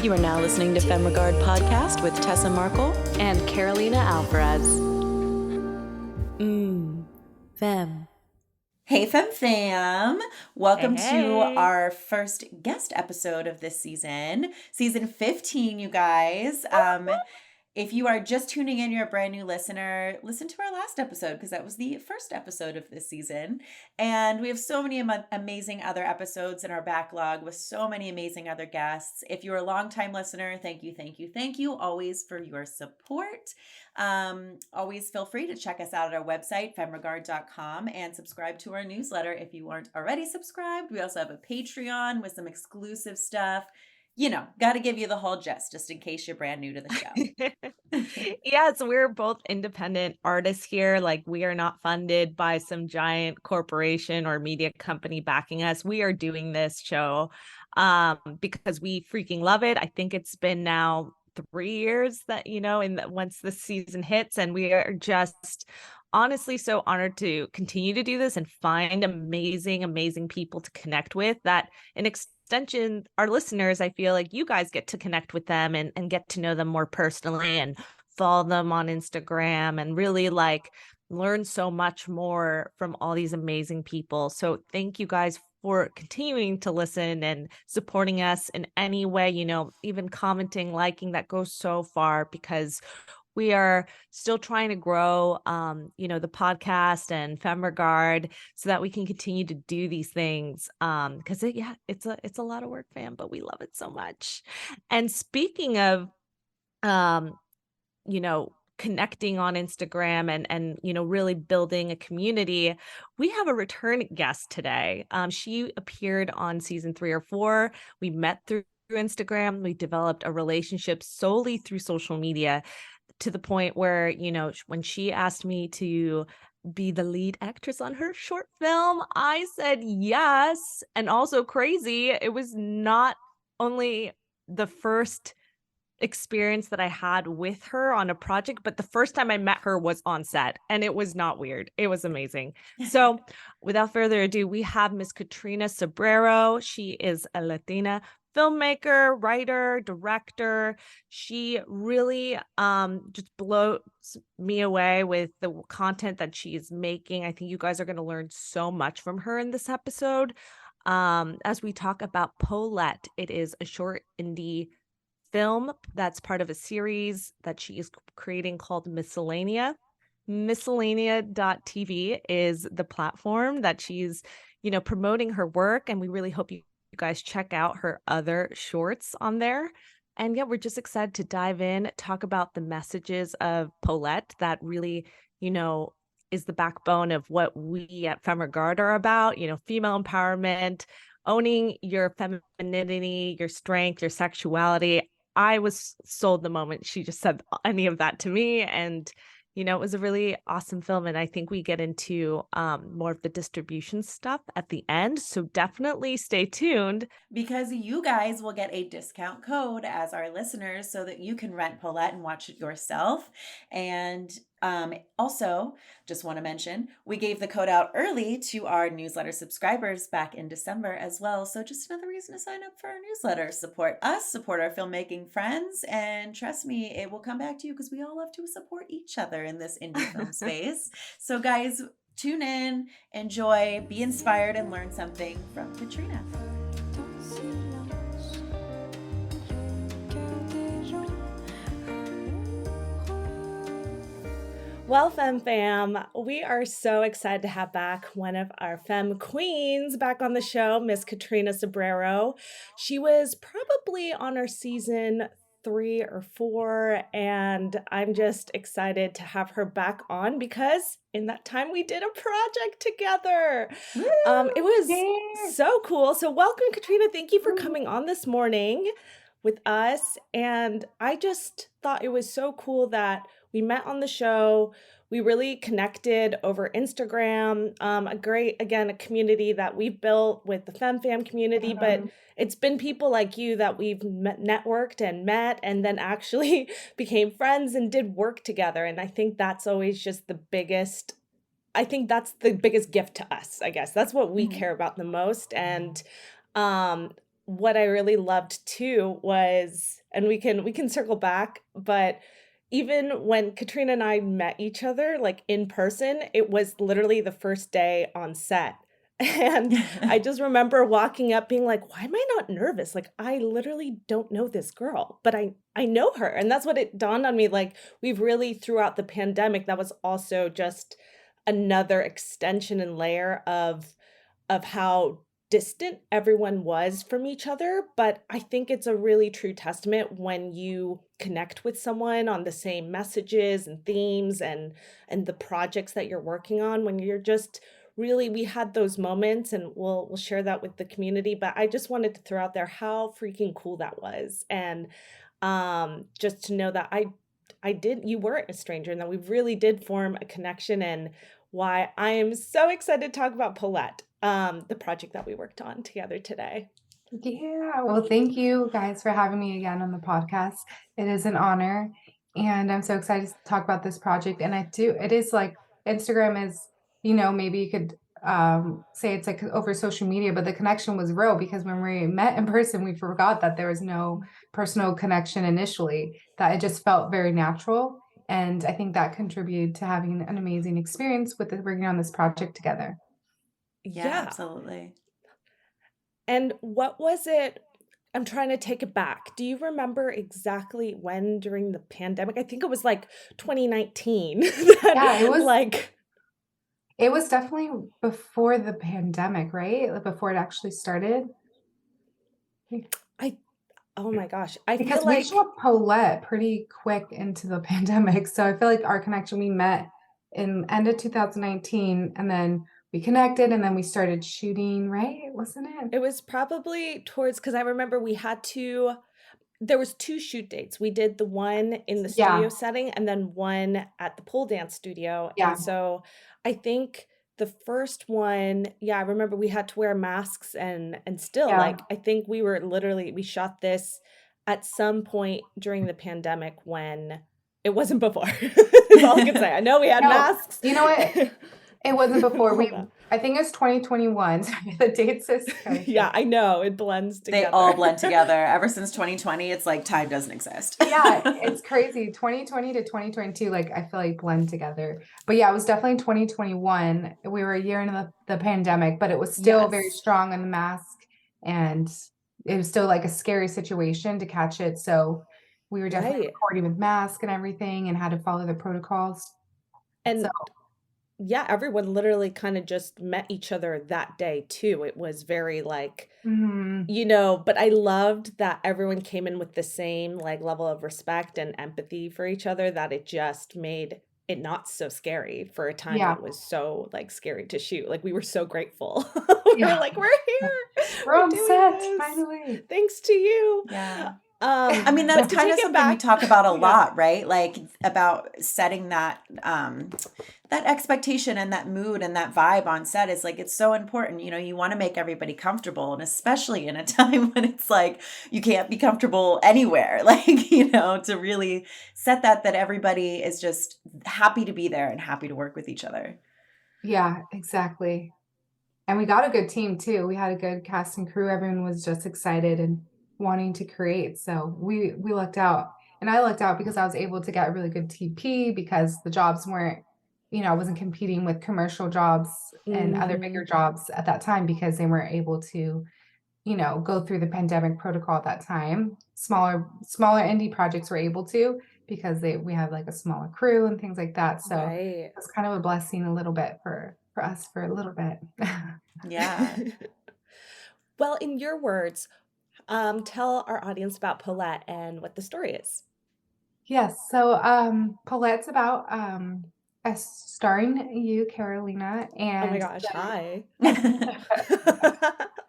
You are now listening to Femme Regard Podcast with Tessa Markle and Katrina Alvarez. Femme. Hey, fam. Welcome Hey. to our first guest episode of this season 15, you guys. If you are just tuning in, you're a brand new listener, listen to our last episode because that was the first episode of this season. And we have so many amazing other episodes in our backlog with so many amazing other guests. If you're a longtime listener, thank you always for your support. Always feel free to check us out at our website, femregard.com, and subscribe to our newsletter if you aren't already subscribed. We also have a Patreon with some exclusive stuff. You know, got to give you the whole gist just in case you're brand new to the show. Yes, we're both independent artists here. Like, we are not funded by some giant corporation or media company backing us. We are doing this show because we freaking love it. I think it's been now 3 years that, once the season hits, and we are just honestly so honored to continue to do this and find amazing people to connect with. That an extension, our listeners, I feel like you guys get to connect with them and get to know them more personally and follow them on Instagram and really like learn so much more from all these amazing people. So thank you guys for continuing to listen and supporting us in any way, even commenting, liking. That goes so far because we are still trying to grow, the podcast and Femme Regard so that we can continue to do these things. Because it's a lot of work, fam, but we love it so much. And speaking of, connecting on Instagram and really building a community, we have a return guest today. She appeared on season 3 or 4. We met through Instagram. We developed a relationship solely through social media, to the point where, when she asked me to be the lead actress on her short film, I said yes. And also crazy, it was not only the first experience that I had with her on a project, but the first time I met her was on set, and it was not weird. It was amazing. So without further ado, we have Miss Katrina Cebreiro. She is a Latina filmmaker, writer, director. She really just blows me away with the content that she is making. I think you guys are going to learn so much from her in this episode. As we talk about Polette, it is a short indie film that's part of a series that she is creating called Miscellanea. Miscellanea.tv is the platform that she's, promoting her work, and we really hope you guys check out her other shorts on there. And yeah, we're just excited to dive in, talk about the messages of Polette that really, is the backbone of what we at Femme Regard are about, female empowerment, owning your femininity, your strength, your sexuality. I was sold the moment she just said any of that to me. And, it was a really awesome film. And I think we get into more of the distribution stuff at the end. So definitely stay tuned. Because you guys will get a discount code as our listeners so that you can rent Polette and watch it yourself. And also, just want to mention, we gave the code out early to our newsletter subscribers back in December as well. So just another reason to sign up for our newsletter. Support us, support our filmmaking friends, and trust me, it will come back to you because we all love to support each other in this indie film space. So guys, tune in, enjoy, be inspired, and learn something from Katrina. Well, fam, we are so excited to have back one of our femme queens back on the show, Miss Katrina Cebreiro. She was probably on our season 3 or 4, and I'm just excited to have her back on because in that time we did a project together. It was so cool. So welcome, Katrina. Thank you for coming on this morning with us. And I just thought it was so cool that we met on the show. We really connected over Instagram. A community that we've built with the Femme community, but it's been people like you that we've networked and met and then actually became friends and did work together. And I think that's always just the biggest gift to us, I guess. That's what we care about the most. And what I really loved too was, and we can circle back, but even when Katrina and I met each other like in person, it was literally the first day on set. And I just remember walking up being like, why am I not nervous? Like I literally don't know this girl, but I know her. And that's what it dawned on me. Like we've really throughout the pandemic, that was also just another extension and layer of how distant everyone was from each other. But I think it's a really true testament when you connect with someone on the same messages and themes and the projects that you're working on, when you're just really, we had those moments, and we'll share that with the community. But I just wanted to throw out there how freaking cool that was. And just to know that I did, you weren't a stranger, and that we really did form a connection, and why I am so excited to talk about Polette, the project that we worked on together today. Yeah, well, thank you guys for having me again on the podcast. It is an honor, and I'm so excited to talk about this project. And it is like Instagram is, maybe you could say it's like over social media, but the connection was real because when we met in person, we forgot that there was no personal connection initially, that it just felt very natural. And I think that contributed to having an amazing experience with working on this project together. Yeah, absolutely. And what was it? I'm trying to take it back. Do you remember exactly when during the pandemic? I think it was like 2019. Yeah, it was like It was definitely before the pandemic, right? Like before it actually started. I oh my gosh. I Because feel we like saw Polette pretty quick into the pandemic. So I feel like our connection, we met in end of 2019 and then we connected and then we started shooting, right? Wasn't it? it was probably towards, because I remember there was two shoot dates. We did the one in the studio Yeah, setting and then one at the pole dance studio. yeah, And so I think the first one, yeah, I remember we had to wear masks, and still yeah. like I think we shot this at some point during the pandemic when it wasn't before. Is all I can say. I know we had No, masks. you know what? It wasn't before. All that. I think it was 2021. Sorry, the dates is kind of Yeah, I know. It blends They together. all blend together. Ever since 2020, it's like time doesn't exist. Yeah, it's crazy. 2020 to 2022, like I feel like blend together. But yeah, it was definitely 2021. We were a year into the pandemic, but it was still very Yes. strong on the mask, and it was still like a scary situation to catch it. So we were definitely Right. recording with mask and everything and had to follow the protocols. So And yeah, everyone literally kind of just met each other that day too. It was very like, mhm. but I loved that everyone came in with the same like level of respect and empathy for each other, that it just made it not so scary for a time when Yeah, it was so like scary to shoot. Like we were so grateful. We were yeah. like, we're here. We're We're on doing set this. finally. Thanks to you. Yeah. I mean, But that's to kind take of it something we back, talk about a yeah. lot, right? Like about setting that expectation and that mood and that vibe on set is like it's so important. You want to make everybody comfortable, and especially in a time when it's like you can't be comfortable anywhere. Like, to really set that everybody is just happy to be there and happy to work with each other. Yeah, exactly. And we got a good team too. We had a good cast and crew. Everyone was just excited and wanting to create. So we lucked out. And I lucked out because I was able to get a really good TP because the jobs weren't, I wasn't competing with commercial jobs and other bigger Hmm. jobs at that time because they weren't able to, go through the pandemic protocol at that time. Smaller indie projects were able to because we had like a smaller crew and things like that. So Right. it's kind of a blessing a little bit for us for a little bit. Yeah. Well, in your words, tell our audience about Paulette and what the story is. Yes, so Polette's about starring you, Carolina, Oh my and gosh, hi.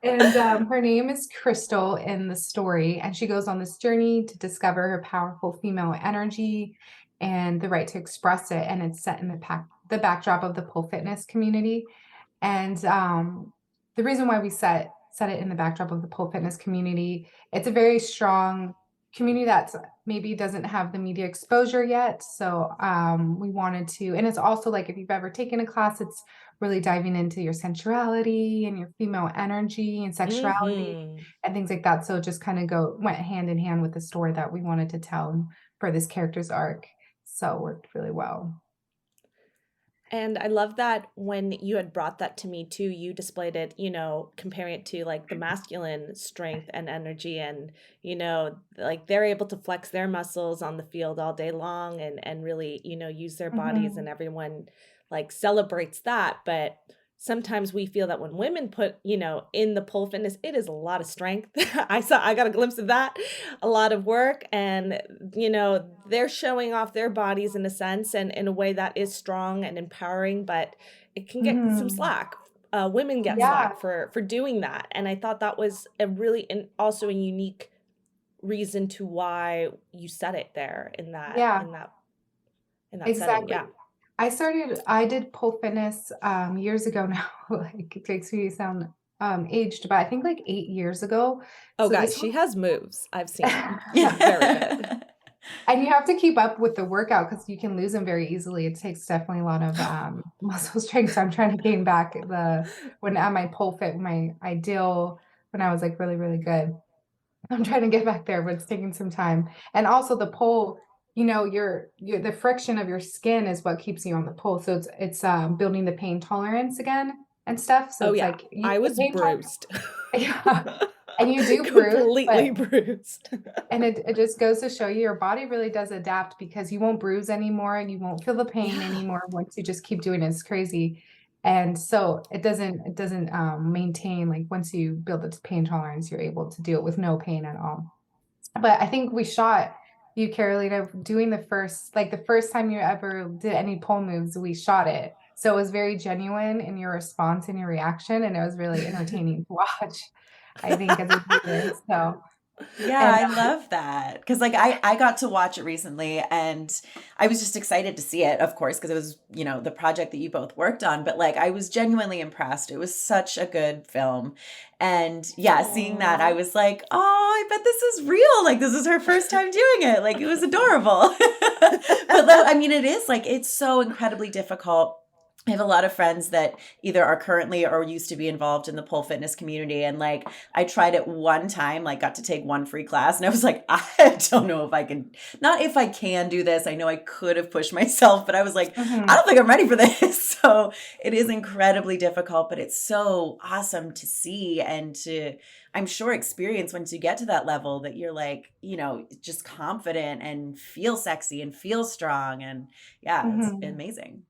and her name is Crystal in the story, and she goes on this journey to discover her powerful female energy and the right to express it. And it's set in the backdrop of the pole fitness community. And the reason why we set it in the backdrop of the pole fitness community, it's a very strong community that's maybe doesn't have the media exposure yet. So we wanted to, and it's also like if you've ever taken a class, it's really diving into your sensuality and your female energy and sexuality Mm-hmm. and things like that. So it just kind of went hand in hand with the story that we wanted to tell for this character's arc. So it worked really well. And I love that when you had brought that to me too, you displayed it, comparing it to like the masculine strength and energy and, like they're able to flex their muscles on the field all day long and really, use their bodies and everyone like celebrates that. But sometimes we feel that when women put, in the pole fitness, it is a lot of strength. I got a glimpse of that, a lot of work, and they're showing off their bodies in a sense and in a way that is strong and empowering, but it can get some slack. Women get Yeah, slack for doing that, and I thought that was a really and also a unique reason to why you set it there in that yeah, setting. exactly. Yeah. I did pole fitness years ago now. Like it takes me to sound aged, but I think like 8 years ago. Oh, So guys, this she was has moves. I've seen them. Yeah. Very good. and you have to keep up with the workout because you can lose them very easily. It takes definitely a lot of muscle strength. So I'm trying to gain back when at my pole fit, my ideal when I was like really, really good. I'm trying to get back there, but it's taking some time. And also the pole, your the friction of your skin is what keeps you on the pole. So it's building the pain tolerance again and stuff. So Oh it's yeah, like I the was pain bruised. yeah, and you do bruise, Completely but bruised. and it just goes to show you your body really does adapt because you won't bruise anymore and you won't feel the pain Yeah. anymore once you just keep doing it. It's crazy. And so it doesn't maintain like once you build its pain tolerance, you're able to do it with no pain at all. But I think we shot you, Carolina, doing the first time you ever did any pole moves, we shot it. So it was very genuine in your response and your reaction, and it was really entertaining to watch, I think, as a viewer. So, Yeah, and I love that. Because like I got to watch it recently and I was just excited to see it, of course, because it was, the project that you both worked on, but like I was genuinely impressed. It was such a good film. And yeah, seeing that, I was like, oh, I bet this is real. Like this is her first time doing it. Like it was adorable. But I mean, it is like it's so incredibly difficult. I have a lot of friends that either are currently or used to be involved in the pole fitness community. And like, I tried it one time, like got to take one free class. And I was like, I don't know if I can, not if I can do this. I know I could have pushed myself, but I was like, I don't think I'm ready for this. So it is incredibly difficult, but it's so awesome to see and to, I'm sure, experience once you get to that level that you're like, just confident and feel sexy and feel strong. And yeah, it's mhm. amazing.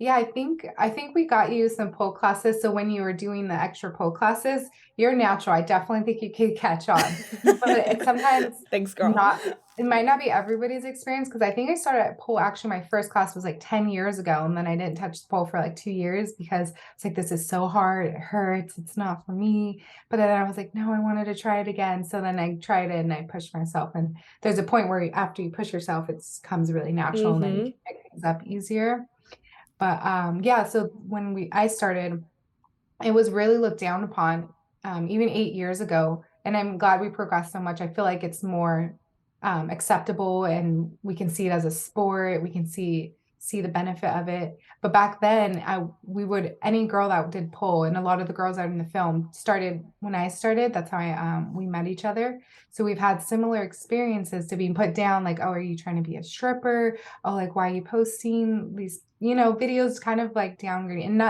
Yeah, I think we got you some pole classes. So when you were doing the extra pole classes, you're natural. I definitely think you could catch on. But it's sometimes Thanks, girl. not, it might not be everybody's experience because I think I started at pole. Actually, my first class was like 10 years ago, and then I didn't touch the pole for like 2 years because it's like this is so hard, it hurts, it's not for me. But then I was like, no, I wanted to try it again. So then I tried it and I pushed myself. And there's a point where after you push yourself, it comes really natural and then you Mm-hmm. can pick things up easier. But yeah, so when I started, it was really looked down upon, even 8 years ago. And I'm glad we progressed so much. I feel like it's more acceptable and we can see it as a sport. We can see the benefit of it. But back then, any girl that did pole, and a lot of the girls out in the film started when I started. That's how we met each other. So we've had similar experiences to being put down, like, oh, are you trying to be a stripper? Oh, like, why are you posting these, videos kind of like downgrading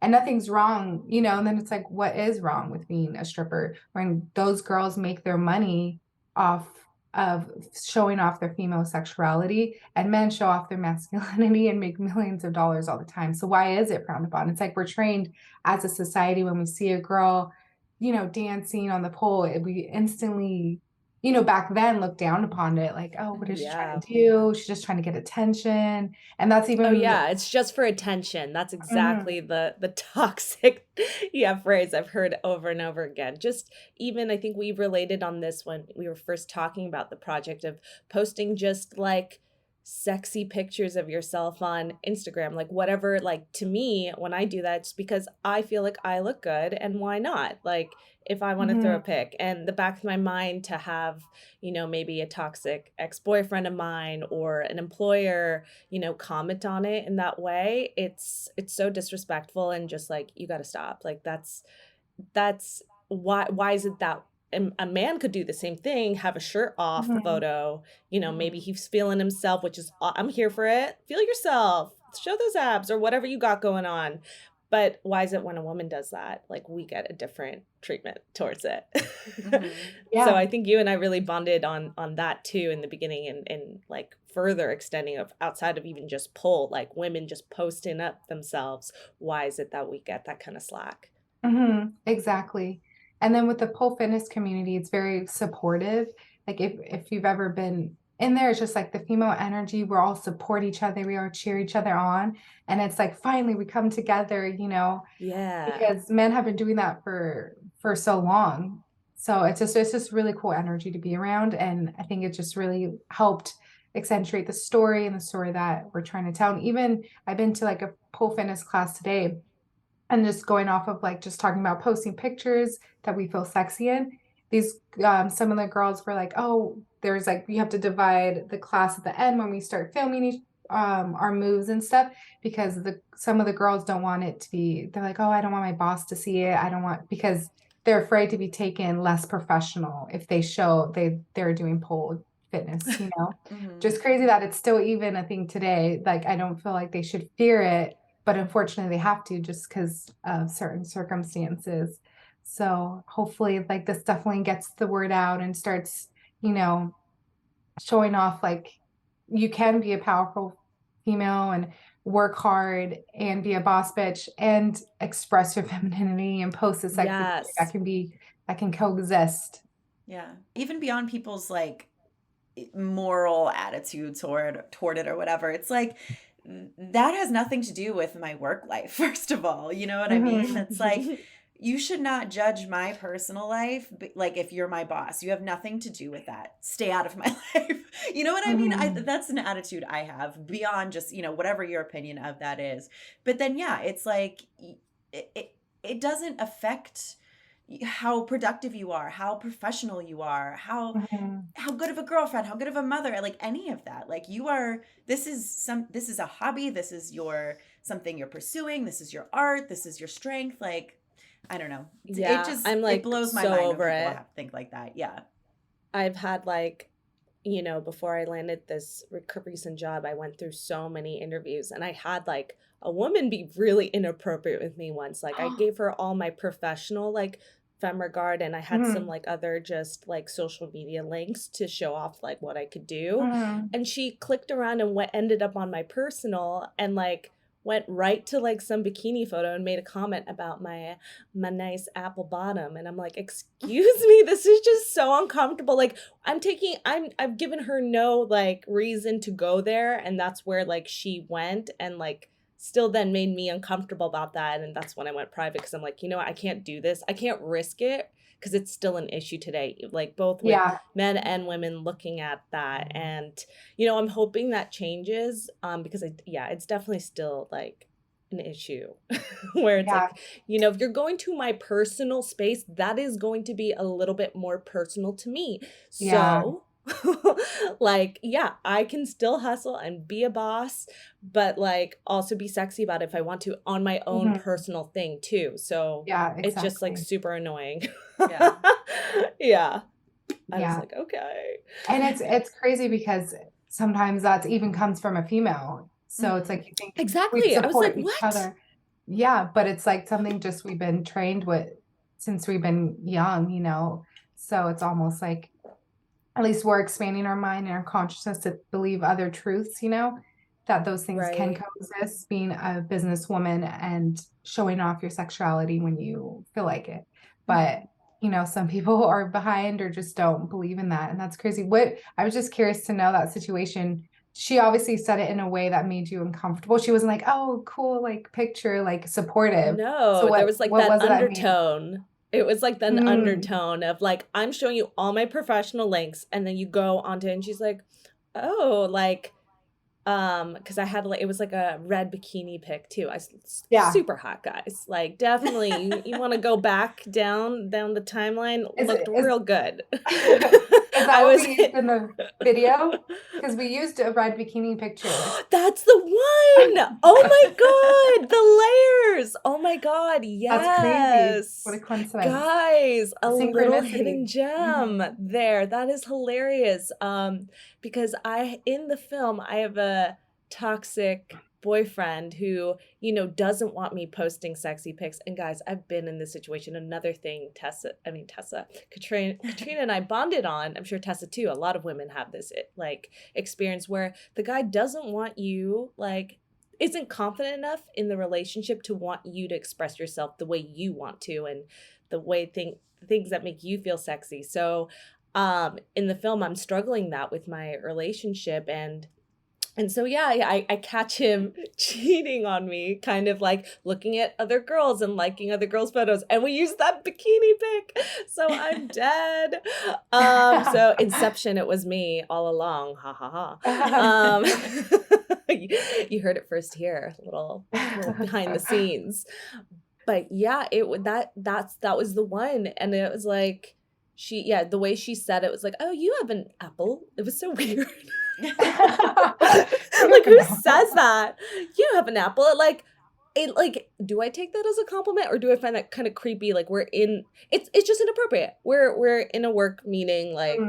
and nothing's wrong, and then it's like, what is wrong with being a stripper when those girls make their money off of showing off their female sexuality and men show off their masculinity and make millions of dollars all the time? So why is it frowned upon? It's like we're trained as a society when we see a girl, dancing on the pole, we instantly, back then looked down upon it like, oh, what is she trying Yeah. to do? She's just trying to get attention. And that's Oh even yeah, it's just for attention. That's Mhm. exactly the toxic phrase I've heard over and over again. Just even I think we related on this when we were first talking about the project of posting just like sexy pictures of yourself on Instagram, like whatever, like to me, when I do that, it's because I feel like I look good and why not? Like if I want to throw a Mhm. pic and the back of my mind to have, maybe a toxic ex-boyfriend of mine or an employer, comment on it in that way, it's so disrespectful and just like you got to stop. Like that's why is it that a man could do the same thing, have a shirt off Mhm. photo, maybe Mhm. he's feeling himself, which is I'm here for it. Feel yourself, show those abs or whatever you got going on. But why is it when a woman does that, like we get a different treatment towards it? Mhm. So Yeah. I think you and I really bonded on that too in the beginning, and like further extending of outside of even just pull, like women just posting up themselves. Why is it that we get that kind of slack? Exactly. And then with the pole fitness community, it's very supportive. Like if you've ever been in there, it's just like the female energy. We're all support each other. We all cheer each other on. And it's like finally we come together, Yeah. because men have been doing that for so long. So it's just really cool energy to be around. And I think it just really helped accentuate the story and the story that we're trying to tell. And even I've been to like a pole fitness class today and just going off of like just talking about posting pictures that we feel sexy in. These some of the girls were like, oh, there's like you have to divide the class at the end when we start filming our moves and stuff, because some of the girls don't want it to be, they're like, oh, I don't want my boss to see it, I don't want, because they're afraid to be taken less professional if they show they're doing pole fitness. Mhm. Just crazy that it's still even a thing today. Like I don't feel like they should fear it, but unfortunately they have to just because of certain circumstances. So hopefully like this definitely gets the word out and starts, you know, showing off like you can be a powerful female and work hard and be a boss bitch and express your femininity and post a sexy picture Yes. that can coexist. Yeah. Even beyond people's like moral attitude toward it or whatever. It's like that has nothing to do with my work life, first of all. You know what I mean? Mhm. It's like you should not judge my personal life, like if you're my boss. You have nothing to do with that. Stay out of my life. You know what I mean? Mhm. That's an attitude I have beyond just, whatever your opinion of that is. But then yeah, it's like it doesn't affect how productive you are, how professional you are, Mhm. how good of a girlfriend, how good of a mother, like any of that. Like you are, this is a hobby, this is your something you're pursuing, this is your art, this is your strength. Like, I don't know. It Yeah, just I'm it like blows my so mind when over people it. have think like that. Yeah. I've had like, before I landed this recent job, I went through so many interviews and I had like a woman be really inappropriate with me once. Like I gave her all my professional like femme regard and I had some Mhm. like other just like social media links to show off like what I could do. Mhm. And she clicked around and ended up on my personal and like went right to like some bikini photo and made a comment about my nice apple bottom, and I'm like, excuse me, this is just so uncomfortable. Like I've given her no like reason to go there, and that's where like she went and like still then made me uncomfortable about that, and that's when I went private because I'm like, you know what, I can't do this, I can't risk it, because it's still an issue today, like both with Yeah. men and women looking at that. And I'm hoping that changes, because it's definitely still like an issue where it's Yeah. like, if you're going to my personal space, that is going to be a little bit more personal to me. Yeah. So like, yeah, I can still hustle and be a boss, but like also be sexy about it if I want to on my own Mhm. personal thing too. So Yeah, it's just like exactly. super annoying. Yeah. Yeah. I was Yeah. like, okay. And it's crazy because sometimes that even comes from a female. So it's Mhm. like you think we Exactly. I was like, support each what? other. Yeah, but it's like something just we've been trained with since we've been young. So it's almost like at least we're expanding our mind and our consciousness to believe other truths, that those things can Right. coexist, being a businesswoman and showing off your sexuality when you feel like it. But, Mhm. some people are behind or just don't believe in that. And that's crazy. I was just curious to know that situation. She obviously said it in a way that made you uncomfortable. She wasn't like, oh, cool, like picture, like supportive. So No, there what was like what that was it that made undertone. It was like the mm, undertone of like, I'm showing you all my professional links, and then you go onto it and she's like, oh, like because I had like, it was like a red bikini pic too. Yeah. Super hot, guys. Like definitely you want to go back down the timeline. Looked Is real good. is that I what was we used in the video? Because we used a red bikini picture. That's the one. Oh my God, the layers. Oh my God, That's crazy. What a yes. coincidence. Guys, a little hidden Synchronicity. gem there. That is hilarious. Because in the film I have a toxic boyfriend who, doesn't want me posting sexy pics. And guys, I've been in this situation. Another thing Katrina and I bonded on. I'm sure Tessa too. A lot of women have this like experience where the guy doesn't want you, like, isn't confident enough in the relationship to want you to express yourself the way you want to, and the way things that make you feel sexy. So in the film I'm struggling that with my relationship, and so I catch him cheating on me, kind of like looking at other girls and liking other girls' photos, and we use that bikini pic. So I'm dead. So Inception, it was me all along. Ha ha ha. You heard it first here, a little behind the scenes. But yeah, that was the one, and it was like the way she said it was like, oh, you have an apple. It was so weird. Like, who says that? You have an apple. Do I take that as a compliment, or do I find that kind of creepy? Like, it's just inappropriate. We're in a work meeting, like,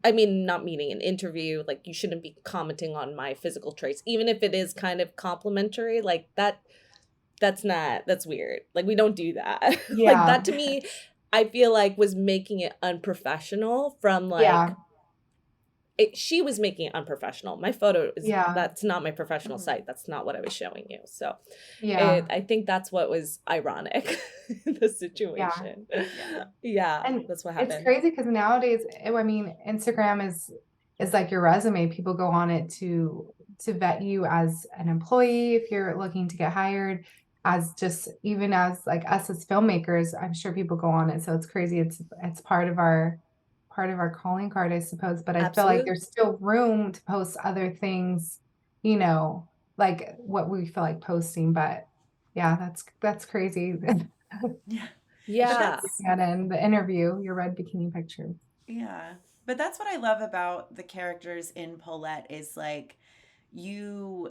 I mean, not meeting, an interview. Like, you shouldn't be commenting on my physical traits, even if it is kind of complimentary. Like that's weird. Like, we don't do that. Yeah. Like, that to me, I feel like was making it unprofessional from like, she was making it unprofessional. My photo is, that's not my professional site. That's not what I was showing you. So I think that's what was ironic in the situation. Yeah. And that's what happened. It's crazy because nowadays, I mean, Instagram is like your resume. People go on it to vet you as an employee if you're looking to get hired, as just even as like us as filmmakers. I'm sure people go on it. So it's crazy. It's part of our calling card, I suppose. But I feel like there's still room to post other things, like what we feel like posting. But yeah, that's crazy. Yeah. And the interview, your red bikini picture. Yeah. But that's what I love about the characters in Polette, is like, you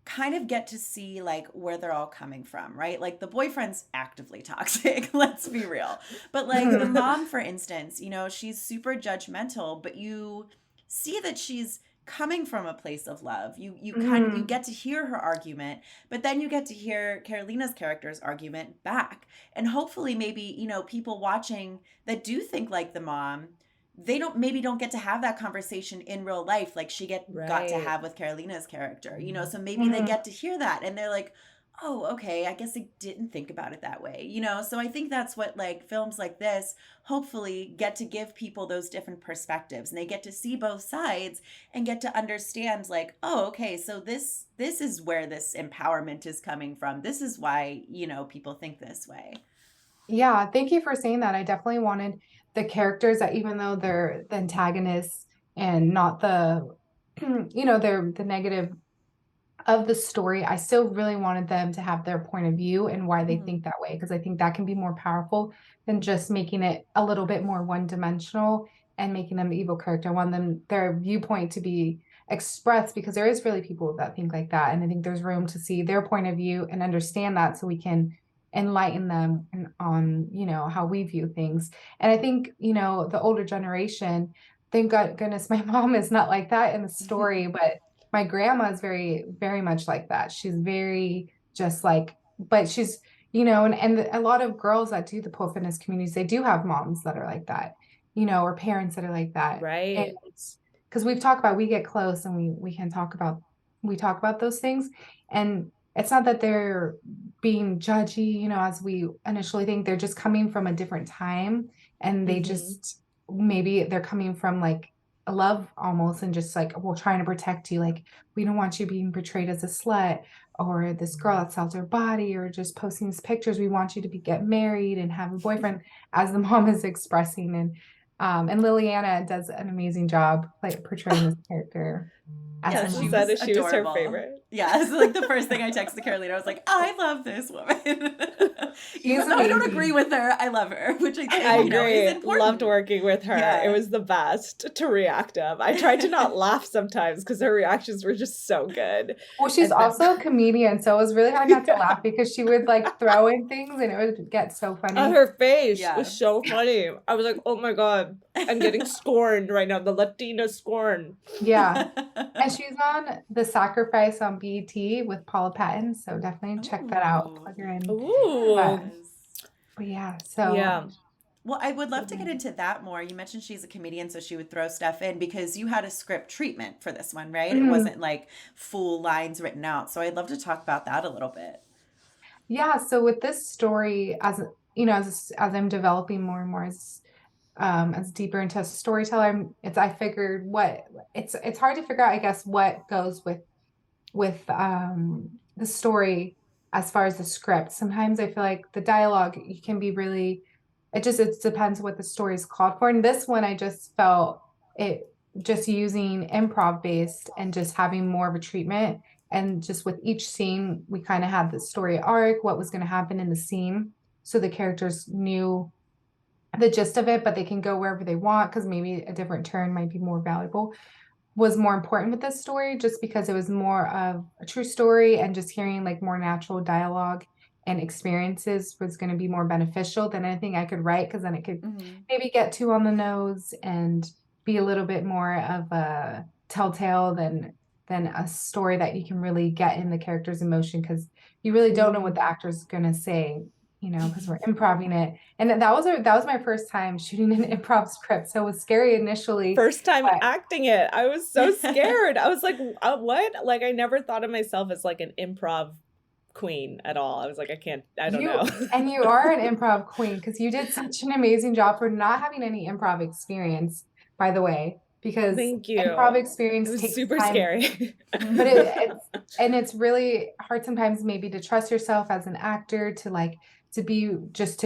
kind of get to see like where they're all coming from, right? Like, the boyfriend's actively toxic, let's be real. But like the mom, for instance, she's super judgmental, but you see that she's coming from a place of love. You kind of, you get to hear her argument, but then you get to hear Carolina's character's argument back. And hopefully maybe, people watching that do think like the mom, they don't get to have that conversation in real life like she got to have with Carolina's character, so maybe they get to hear that and they're like, oh, okay, I guess I didn't think about it that way, so I think that's what like films like this hopefully get to give people, those different perspectives, and they get to see both sides and get to understand like, oh, okay, so this is where this empowerment is coming from. This is why, people think this way. Yeah, thank you for saying that. I definitely wanted the characters that, even though they're the antagonists and not the, they're the negative of the story, I still really wanted them to have their point of view and why they think that way, because I think that can be more powerful than just making it a little bit more one-dimensional and making them the evil character. I want their viewpoint to be expressed, because there is really people that think like that, and I think there's room to see their point of view and understand that, so we can enlighten them on how we view things. And I think the older generation, thank goodness my mom is not like that in the story, but my grandma is very, very much like that. She's very just like, but she's and a lot of girls that do the pole fitness communities, they do have moms that are like that, or parents that are like that, right? Because we've talked about, we get close and we talk about those things, and it's not that they're being judgy, as we initially think. They're just coming from a different time, and they just, maybe they're coming from like a love almost, and just like, we're trying to protect you. Like, we don't want you being portrayed as a slut, or this girl that sells her body, or just posting these pictures. We want you to get married and have a boyfriend, as the mom is expressing. And And Liliana does an amazing job like portraying this character as Yeah, her she mom. was she was her adorable. favorite. Yeah, it's like the first thing I texted Carolina. I was like, I love this woman. Even though I don't amazing. agree with her, I love her, which I think, I you know, is agree. important. Loved working with her. Yeah. It was the best to react of. I tried to not laugh sometimes because her reactions were just so good. Well, she's And then- also a comedian, so it was really hard not to laugh because she would like throw in things and it would get so funny. Her face Yeah. was so funny. I was like, oh my God, I'm getting scorned right now. The Latina scorn. Yeah. And she's on The Sacrifice on BET with Paula Patton, so definitely check that out. Ooh. Plug her in. Ooh. But yeah, so Yeah. Well, I would love to get into that more. You mentioned she's a comedian, so she would throw stuff in because you had a script treatment for this one, right? It wasn't like full lines written out. So I'd love to talk about that a little bit. yeah, so with this story, as you know, as I'm developing more and more as deeper into a storyteller, I figured it's hard to figure out, I guess, what goes with the story as far as the script. Sometimes I feel like the dialogue you can be really, it depends what the story is called for. And this one I just felt it just using improv based and just having more of a treatment. And just with each scene, we kind of had the story arc, what was going to happen in the scene. So the characters knew the gist of it, but they can go wherever they want because maybe a different turn might be more valuable. Was more important with this story just because it was more of a true story, and just hearing like more natural dialogue and experiences was going to be more beneficial than anything I could write, because then it could maybe get too on the nose and be a little bit more of a telltale than a story that you can really get in the character's emotion, because you really don't know what the actor's going to say, you know, because we're improving it. And that was my first time shooting an improv script, so it was scary initially. First time but- acting it. I was so scared. I was like, what? Like, I never thought of myself as like an improv queen at all. I was like, I don't know. And you are an improv queen because you did such an amazing job for not having any improv experience, by the way, because Thank you. improv experience It was takes super time. scary. But it's really hard sometimes maybe to trust yourself as an actor to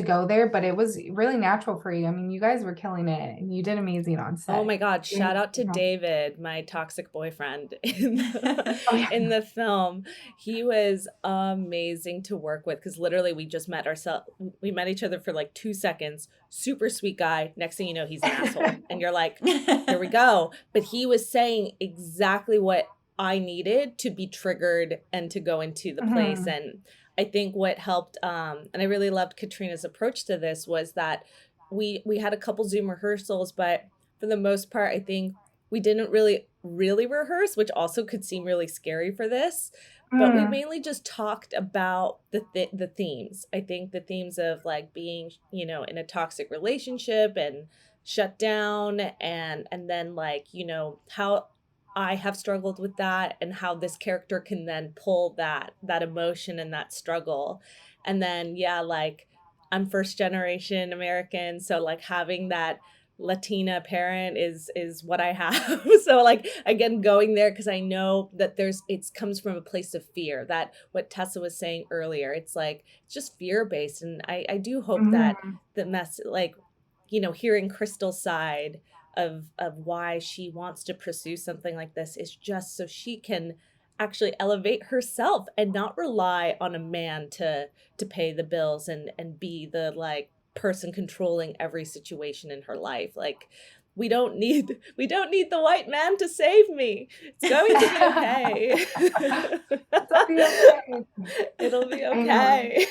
go there, but it was really natural for you. I mean, you guys were killing it and you did amazing on set. Oh my God, shout out to Yeah. David, my toxic boyfriend in the, Oh, yeah. in the film. He was amazing to work with because literally we just met each other for like 2 seconds. Super sweet guy. Next thing you know, he's an asshole. And you're like, here we go. But he was saying exactly what I needed to be triggered and to go into the place. And I think what helped, and I really loved Katrina's approach to this, was that we had a couple Zoom rehearsals, but for the most part, I think we didn't really rehearse, which also could seem really scary for this. But we mainly just talked about the themes. I think the themes of like being, you know, in a toxic relationship and shut down, and then like, you know, how I have struggled with that and how this character can then pull that emotion and that struggle. And then, yeah, like I'm first generation American. So like having that Latina parent is what I have. So like, again, going there, because I know that it comes from a place of fear, that what Tessa was saying earlier, it's like, it's just fear based. And I do hope that like, you know, hearing Crystal's side of why she wants to pursue something like this is just so she can actually elevate herself and not rely on a man to pay the bills and be the like person controlling every situation in her life. Like we don't need the white man to save me. It's going to be okay. It'll be okay.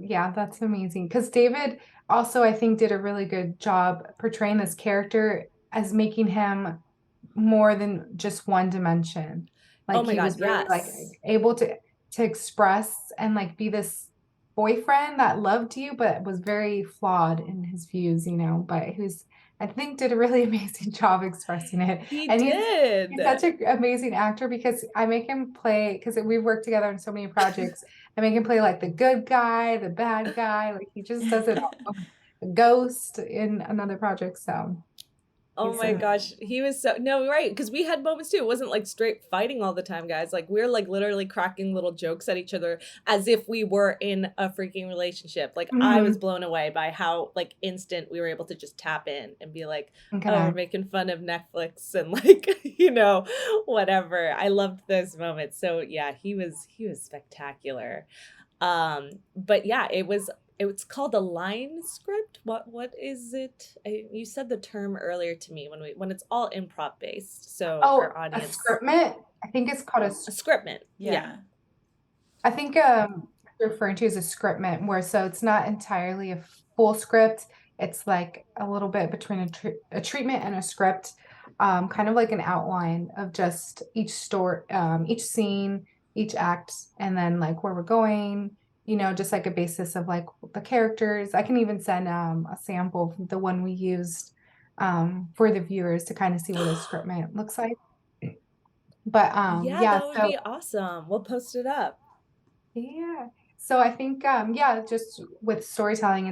Yeah, that's amazing. Because David also, I think, did a really good job portraying this character as making him more than just one dimension. Like Oh my he God, was really like yes. able to express and like be this boyfriend that loved you, but was very flawed in his views, you know, but who's I think did a really amazing job expressing it. He And did. he's such an amazing actor because I make him play, because we've worked together on so many projects. I make him play like the good guy, the bad guy. Like he just does it all. A ghost in another project. So Oh He's my so gosh, he was so no, right, because we had moments too. It wasn't like straight fighting all the time, guys. Like we're like literally cracking little jokes at each other as if we were in a freaking relationship. Like I was Mhm. blown away by how like instant we were able to just tap in and be like, And oh, we're connect. making fun of Netflix and like, whatever. I loved those moments. So yeah, he was spectacular. But yeah, it's called a line script. What is it? You said the term earlier to me when it's all improv based. So Oh, our a audience, scriptment. I think it's called a scriptment. Yeah. Yeah. I think what you're referring to is a scriptment, where so it's not entirely a full script. It's like a little bit between a treatment and a script, kind of like an outline of just each story, each scene, each act, and then like where we're going. Just like a basis of like the characters. I can even send a sample of the one we used for the viewers to kind of see what a scriptment looks like. But Yeah, yeah, that would so be awesome. We'll post it up. yeah. So I think yeah, just with storytelling,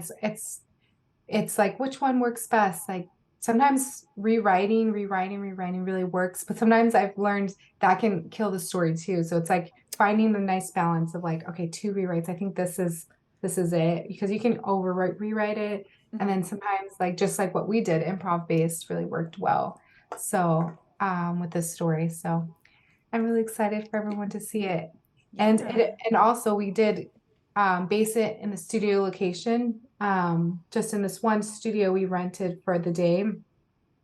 it's like which one works best. Like sometimes rewriting really works, but sometimes I've learned that can kill the story too. So it's like finding the nice balance of like, okay, two rewrites. I think this is it, because you can overwrite rewrite it. And then sometimes like just like what we did, improv based really worked well. So with this story. So I'm really excited for everyone to see it. And Yeah. and also we did base it in the studio location. Just in this one studio we rented for the day.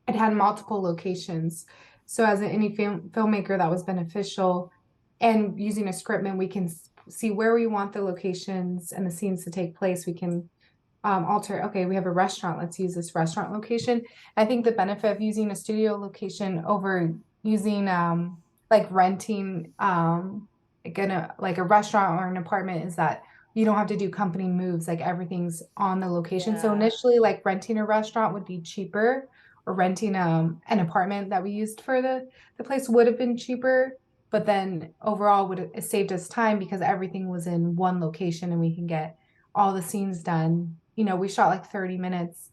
It had multiple locations. So as an indie filmmaker, that was beneficial. And using a scriptment, we can see where we want the locations and the scenes to take place. We can alter, okay, we have a restaurant, let's use this restaurant location. I think the benefit of using a studio location over using like renting like a restaurant or an apartment is that you don't have to do company moves, like everything's on the location. So Yeah. initially like renting a restaurant would be cheaper, or renting an apartment that we used for the place would have been cheaper, but then overall it saved us time because everything was in one location and we can get all the scenes done. We shot like 30 minutes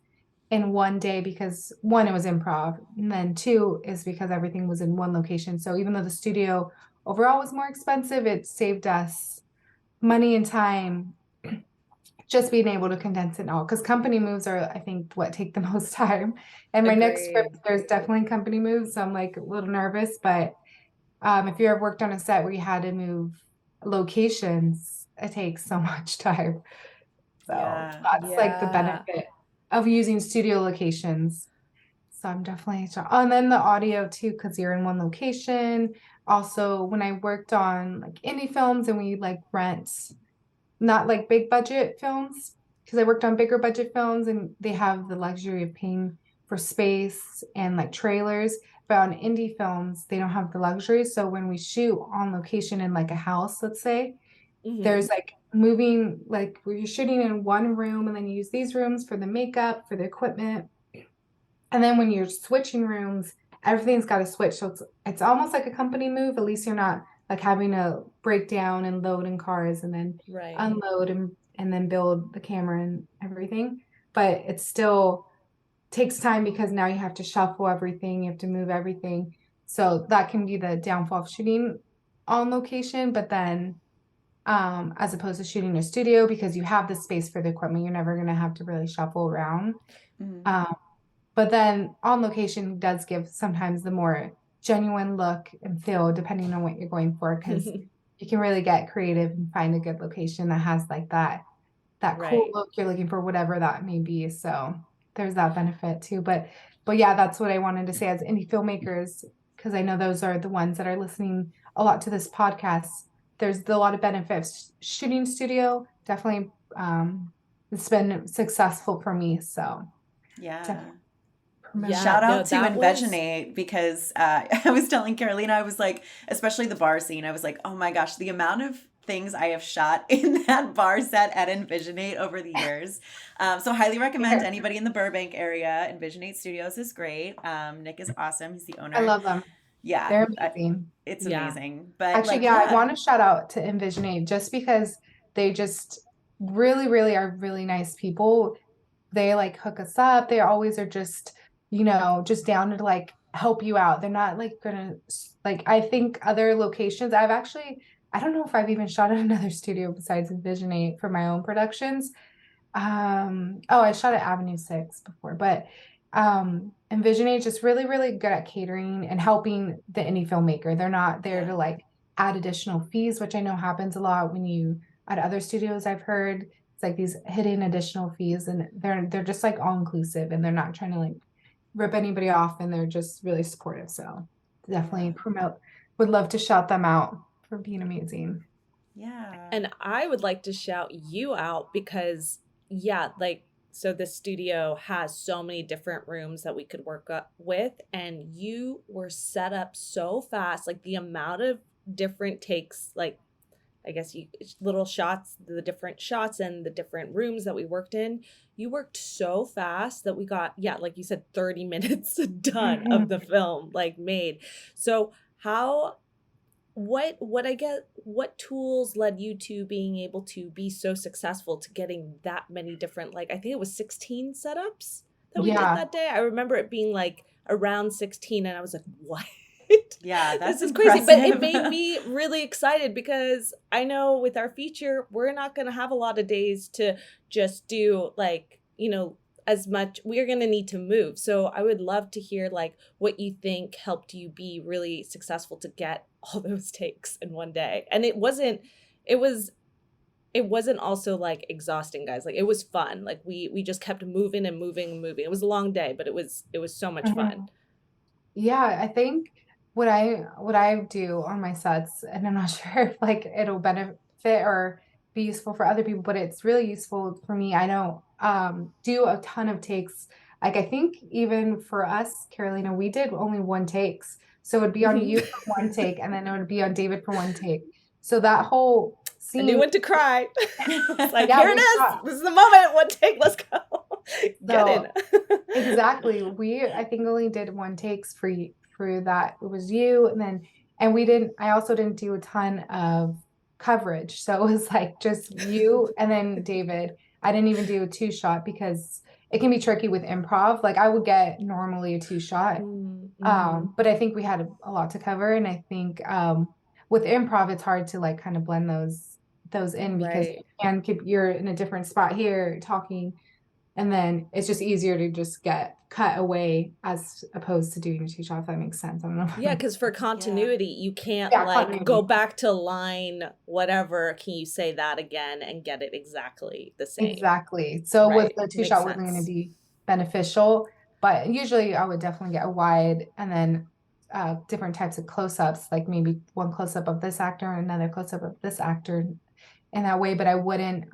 in one day because one, it was improv, and then two is because everything was in one location. So even though the studio overall was more expensive, it saved us money and time just being able to condense it all, because company moves are, I think, what take the most time. And my next Agreed. script, there's definitely company moves, so I'm like a little nervous. But if you ever worked on a set where you had to move locations, it takes so much time. So Yeah. that's like the Yeah. benefit of using studio locations. So I'm definitely, oh, and then the audio too, because you're in one location. Also, when I worked on like indie films and we like rent, not like big budget films, because I worked on bigger budget films and they have the luxury of paying for space and like trailers. But on indie films, they don't have the luxury. So when we shoot on location in like a house, let's say, there's like moving, like where you're shooting in one room and then you use these rooms for the makeup, for the equipment. And then when you're switching rooms, everything's got to switch. So it's almost like a company move. At least you're not like having to break down and load in cars and then Right. unload and then build the camera and everything. But it still takes time because now you have to shuffle everything, you have to move everything. So that can be the downfall of shooting on location. But then as opposed to shooting in a studio, because you have the space for the equipment, you're never going to have to really shuffle around. But then on location does give sometimes the more genuine look and feel, depending on what you're going for, because you can really get creative and find a good location that has like that cool Right. look you're looking for, whatever that may be. So there's that benefit too. But yeah, that's what I wanted to say as indie filmmakers, because I know those are the ones that are listening a lot to this podcast. There's a lot of benefits. Shooting studio definitely it's been successful for me. So Yeah. definitely. Yeah. Shout No, out to that was Envisionate, because I was telling Carolina, I was like, especially the bar scene, I was like, oh my gosh, the amount of things I have shot in that bar set at Envisionate over the years. So highly recommend anybody in the Burbank area. Envisionate Studios is great. Nick is awesome. He's the owner. I love them. Yeah. They're amazing. It's Yeah. amazing. But Actually, like, yeah, I want to shout out to Envisionate just because they just really, really are really nice people. They like hook us up. They always are just, just down to like help you out. They're not like gonna like, I think other locations, I don't know if I've even shot at another studio besides Envisionate for my own productions. I shot at Avenue 6 before, but Envisionate is just really, really good at catering and helping the indie filmmaker. They're not there to like add additional fees, which I know happens a lot when you at other studios. I've heard it's like these hidden additional fees, and they're just like all inclusive, and they're not trying to like rip anybody off, and they're just really supportive. So definitely would love to shout them out for being amazing. Yeah. And I would like to shout you out because, so the studio has so many different rooms that we could work with, and you were set up so fast. Like the amount of different takes, like I guess little shots, the different shots and the different rooms that we worked in, you worked so fast that we got, like you said, 30 minutes done of the film, like made. So what tools led you to being able to be so successful to getting that many different, like I think it was 16 setups that we did that day. I remember it being like around 16, and I was like, what? Yeah, that's this is impressive. crazy. But it made me really excited because I know with our feature, we're not going to have a lot of days to just do like, as much. We're going to need to move. So I would love to hear like what you think helped you be really successful to get all those takes in one day. And it wasn't also like exhausting, guys. Like it was fun. Like we just kept moving and moving and moving. It was a long day, but it was so much fun. Yeah, I think what I do on my sets, and I'm not sure if like it'll benefit or be useful for other people, but it's really useful for me. I don't do a ton of takes. Like I think even for us, Carolina, we did only one takes. So it would be on you for one take, and then it would be on David for one take. So that whole scene, and you went to cry. Like, yeah, here it is. This is the moment. One take. Let's go. Get in. Exactly. I think only did one takes for that. It was you, and I also didn't do a ton of coverage. So it was like just you and then David. I didn't even do a 2-shot because it can be tricky with improv. Like I would get normally a 2-shot. But I think we had a lot to cover, and I think with improv it's hard to like kind of blend those in because you're in a different spot here talking, and then it's just easier to just get cut away as opposed to doing a 2-shot, if that makes sense. I don't know. Yeah, because for continuity, you can't like go back to line whatever. Can you say that again and get it exactly the same? Exactly. So with the 2-shot wasn't going to be beneficial, but usually I would definitely get a wide and then different types of close-ups, like maybe one close-up of this actor and another close-up of this actor in that way, but I wouldn't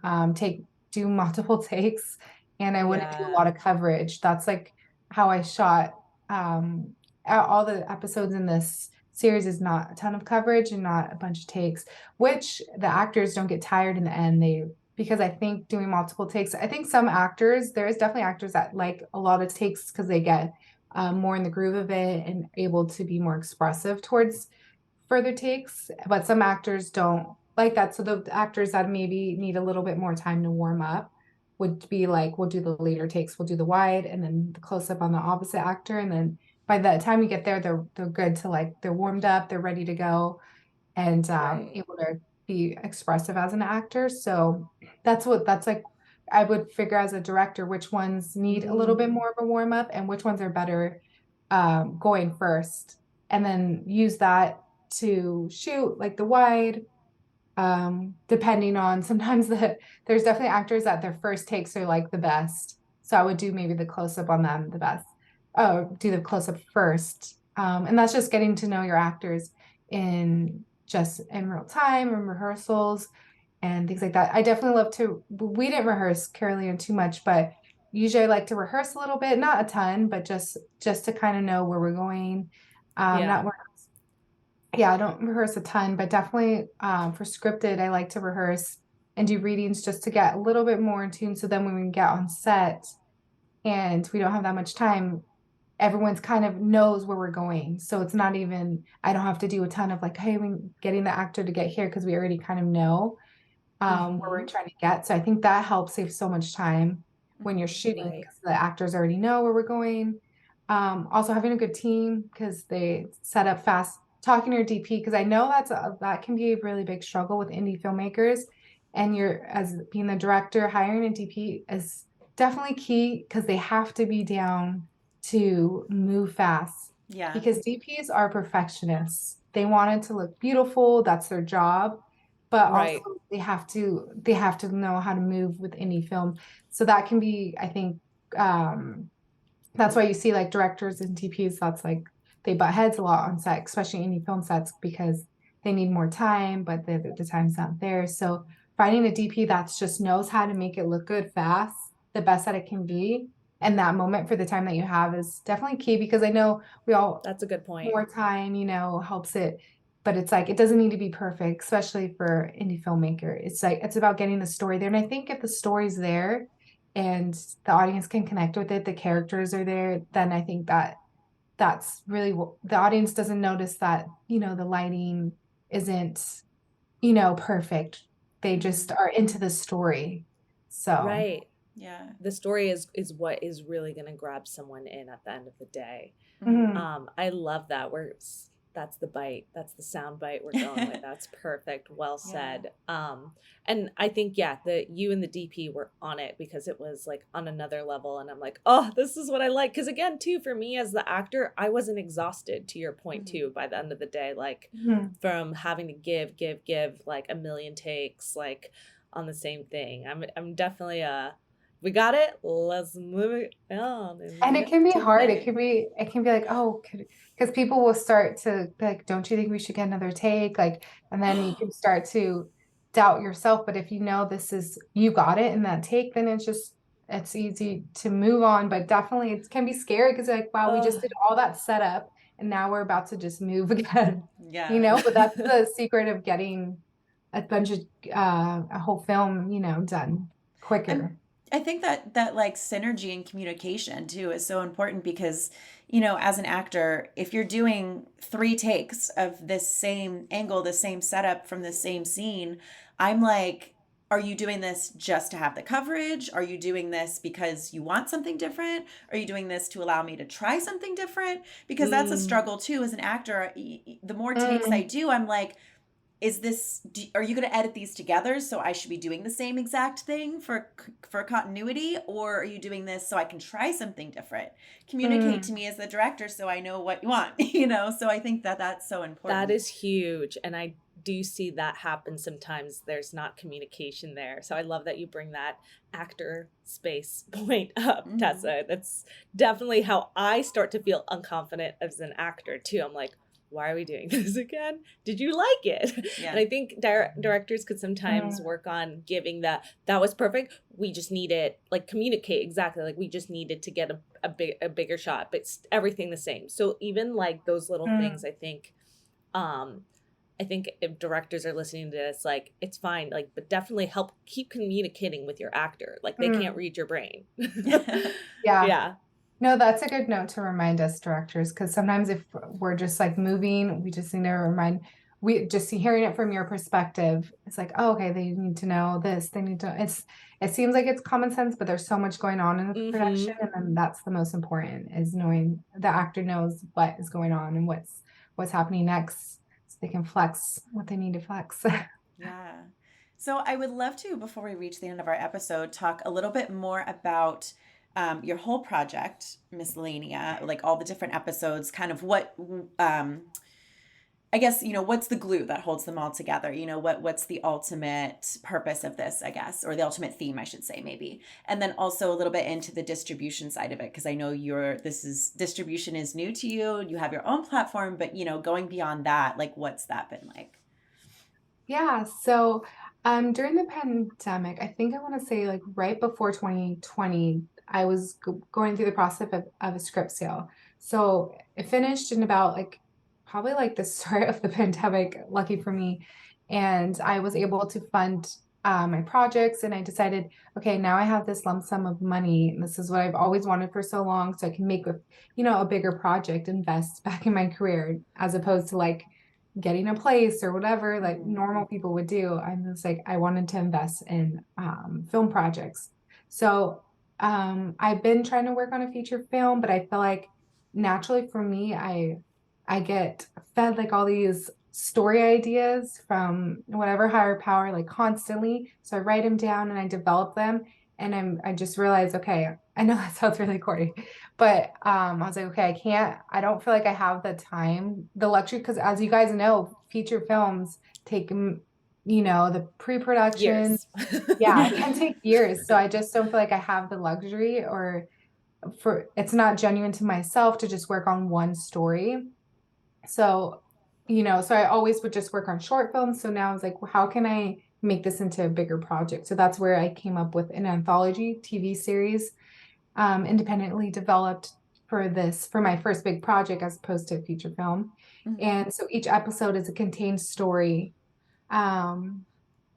do multiple takes, and I wouldn't do a lot of coverage. That's like how I shot all the episodes in this series is not a ton of coverage and not a bunch of takes, which the actors don't get tired in the end. Because I think doing multiple takes, I think there is definitely actors that like a lot of takes because they get more in the groove of it and able to be more expressive towards further takes, but some actors don't like that. So the actors that maybe need a little bit more time to warm up would be like, we'll do the later takes, we'll do the wide and then the close up on the opposite actor, and then by the time you get there, they're good to like, they're warmed up, they're ready to go, and able to be expressive as an actor. So that's like I would figure as a director which ones need a little bit more of a warm up and which ones are better going first, and then use that to shoot like the wide, depending on sometimes there's definitely actors that their first takes are like the best, so I would do maybe the close-up on them the best, do the close-up first, and that's just getting to know your actors in real time and rehearsals and things like that. I definitely we didn't rehearse Carolina too much, but usually I like to rehearse a little bit, not a ton, but just to kind of know where we're going. I don't rehearse a ton, but definitely for scripted, I like to rehearse and do readings just to get a little bit more in tune. So then when we get on set and we don't have that much time, everyone's kind of knows where we're going. So it's not even, I don't have to do a ton of like, hey, we're getting the actor to get here because we already kind of know where we're trying to get. So I think that helps save so much time when you're shooting because the actors already know where we're going. Also having a good team because they set up fast, talking to your DP, because I know that can be a really big struggle with indie filmmakers. And you're, as being the director, hiring a DP is definitely key because they have to be down to move fast. Yeah. Because DPs are perfectionists. They want it to look beautiful. That's their job. But Right. also they have to know how to move with indie film. So that can be, I think, that's why you see like directors and DPs, that's like they butt heads a lot on set, especially indie film sets, because they need more time, but the time's not there. So finding a DP that just knows how to make it look good fast, the best that it can be, and that moment for the time that you have is definitely key, because I know we all, That's a good point. more time, helps it. But it's like, it doesn't need to be perfect, especially for indie filmmaker. It's like, it's about getting the story there. And I think if the story's there and the audience can connect with it, the characters are there, then I think that's really what the audience doesn't notice, that, the lighting isn't, perfect. They just are into the story. So, Right. Yeah. The story is what is really going to grab someone in at the end of the day. mhm. I love that. That's the bite. That's the sound bite we're going with. That's perfect. Well said. And I think, that you and the DP were on it, because it was like on another level. And I'm like, oh, this is what I like. Because again, too, for me as the actor, I wasn't exhausted, to your point too, by the end of the day, like Mhm. from having to give like a million takes, like on the same thing. I'm definitely we got it. Let's move it on. And it can be to the hard. next. It can be like, oh, because people will start to be like, don't you think we should get another take? Like, and then you can start to doubt yourself. But if you know you got it in that take, then it's easy to move on. But definitely it can be scary, because like, wow, we just did all that setup and now we're about to just move again, Yeah. but that's the secret of getting a whole film, done quicker. I think that like synergy and communication too is so important, because as an actor, if you're doing 3 takes of this same angle, the same setup from the same scene, I'm like, are you doing this just to have the coverage? Are you doing this because you want something different? Are you doing this to allow me to try something different? Because that's a struggle too as an actor. The more takes I do, I'm like, are you going to edit these together, so I should be doing the same exact thing for continuity, or are you doing this so I can try something different? Communicate to me as the director so I know what you want, so I think that's so important. That is huge. And I do see that happen sometimes. There's not communication there. So I love that you bring that actor space point up, Tessa. That's definitely how I start to feel unconfident as an actor too. I'm like, why are we doing this again? Did you like it? Yeah. And I think directors could sometimes work on giving that was perfect. We just need it, like communicate exactly. Like we just needed to get a bigger shot, but everything the same. So even like those little things, I think if directors are listening to this, like it's fine, like, but definitely help keep communicating with your actor. Like they can't read your brain. Yeah. No, that's a good note to remind us directors, because sometimes if we're just like moving, we just need to we just hearing it from your perspective. It's like, oh, okay, they need to know this. They need to, it seems like it's common sense, but there's so much going on in the production. And then that's the most important, is knowing the actor knows what is going on and what's happening next, so they can flex what they need to flex. Yeah. So I would love to, before we reach the end of our episode, talk a little bit more about your whole project, Miscellanea, like all the different episodes, kind of what, I guess, what's the glue that holds them all together? What's the ultimate purpose of this, I guess, or the ultimate theme, I should say, maybe. And then also a little bit into the distribution side of it, because I know distribution is new to you. You have your own platform, but, going beyond that, like, what's that been like? Yeah. So during the pandemic, I think I want to say like right before 2020, I was going through the process of a script sale. So it finished in about like probably like the start of the pandemic, lucky for me. And I was able to fund my projects, and I decided, okay, now I have this lump sum of money. And this is what I've always wanted for so long. So I can make a bigger project, invest back in my career, as opposed to like getting a place or whatever like normal people would do. I'm just like, I wanted to invest in film projects. So I've been trying to work on a feature film, but I feel like naturally for me, I get fed like all these story ideas from whatever higher power, like constantly. So I write them down and I develop them. And I just realized, okay, I know that sounds really corny, but I was like, okay, I don't feel like I have the time, the luxury, because as you guys know, feature films take, the pre-production. Years. Yeah, it can take years. So I just don't feel like I have the luxury it's not genuine to myself to just work on one story. So, so I always would just work on short films. So now I was like, well, how can I make this into a bigger project? So that's where I came up with an anthology TV series, independently developed for my first big project as opposed to a feature film. Mhm. And so each episode is a contained story. And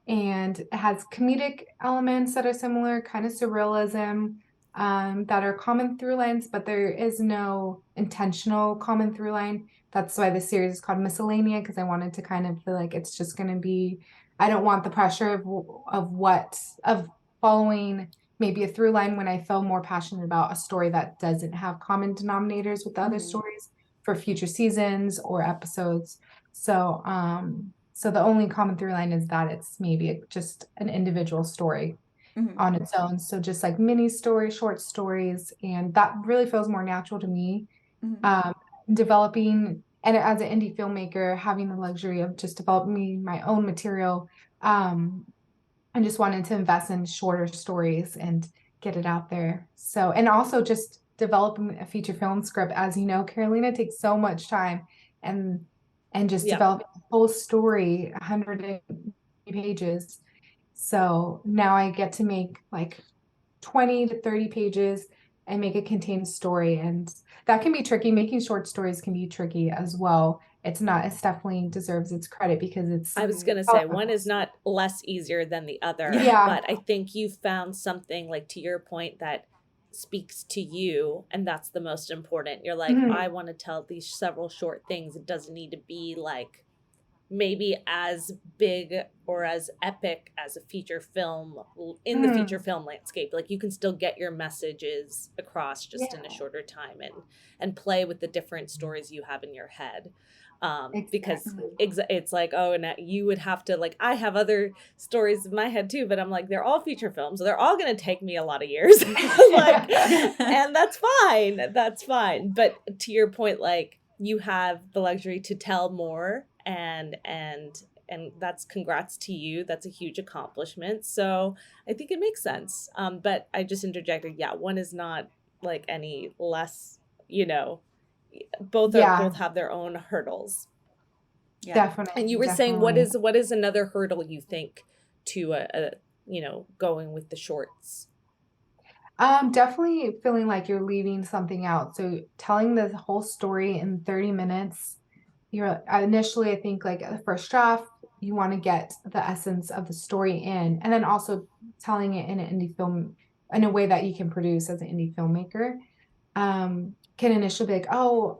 it has comedic elements that are similar, kind of surrealism, that are common through lines, but there is no intentional common through line. That's why the series is called Miscellanea, because I wanted to kind of feel like it's just going to be, I don't want the pressure of following maybe a through line when I feel more passionate about a story that doesn't have common denominators with the other Mhm. stories for future seasons or episodes. So the only common through line is that it's maybe just an individual story Mhm. on its own. So just like mini stories, short stories, and that really feels more natural to me. Mhm. Developing, and as an indie filmmaker, having the luxury of just developing my own material, I just wanted to invest in shorter stories and get it out there. So, and also just developing a feature film script. As you know, Carolina takes so much time, and just Yeah. developing a whole story, 100 pages. So now I get to make like 20 to 30 pages and make a contained story. And that can be tricky. Making short stories can be tricky as well. It's definitely deserves its credit because it's, I was going to say one is not less easier than the other, Yeah. but I think you found something, like to your point, that speaks to you, and that's the most important. You're like, Mhm. I want to tell these several short things. It doesn't need to be like maybe as big or as epic as a feature film in the feature film landscape. Like you can still get your messages across just in a shorter time and play with the different stories you have in your head. Because it's like, oh, and you would have to, like, I have other stories in my head too, but I'm like, they're all feature films, so they're all going to take me a lot of years. Like, and that's fine. But to your point, like, you have the luxury to tell more, and that's, congrats to you. That's a huge accomplishment. So I think it makes sense. But I just interjected, yeah, one is not like any less, both have their own hurdles. Yeah. Definitely. And you were saying, what is another hurdle you think to going with the shorts? Definitely feeling like you're leaving something out. So telling the whole story in 30 minutes, initially, I think like the first draft, you want to get the essence of the story in, and then also telling it in an indie film in a way that you can produce as an indie filmmaker. Can initially be like, oh,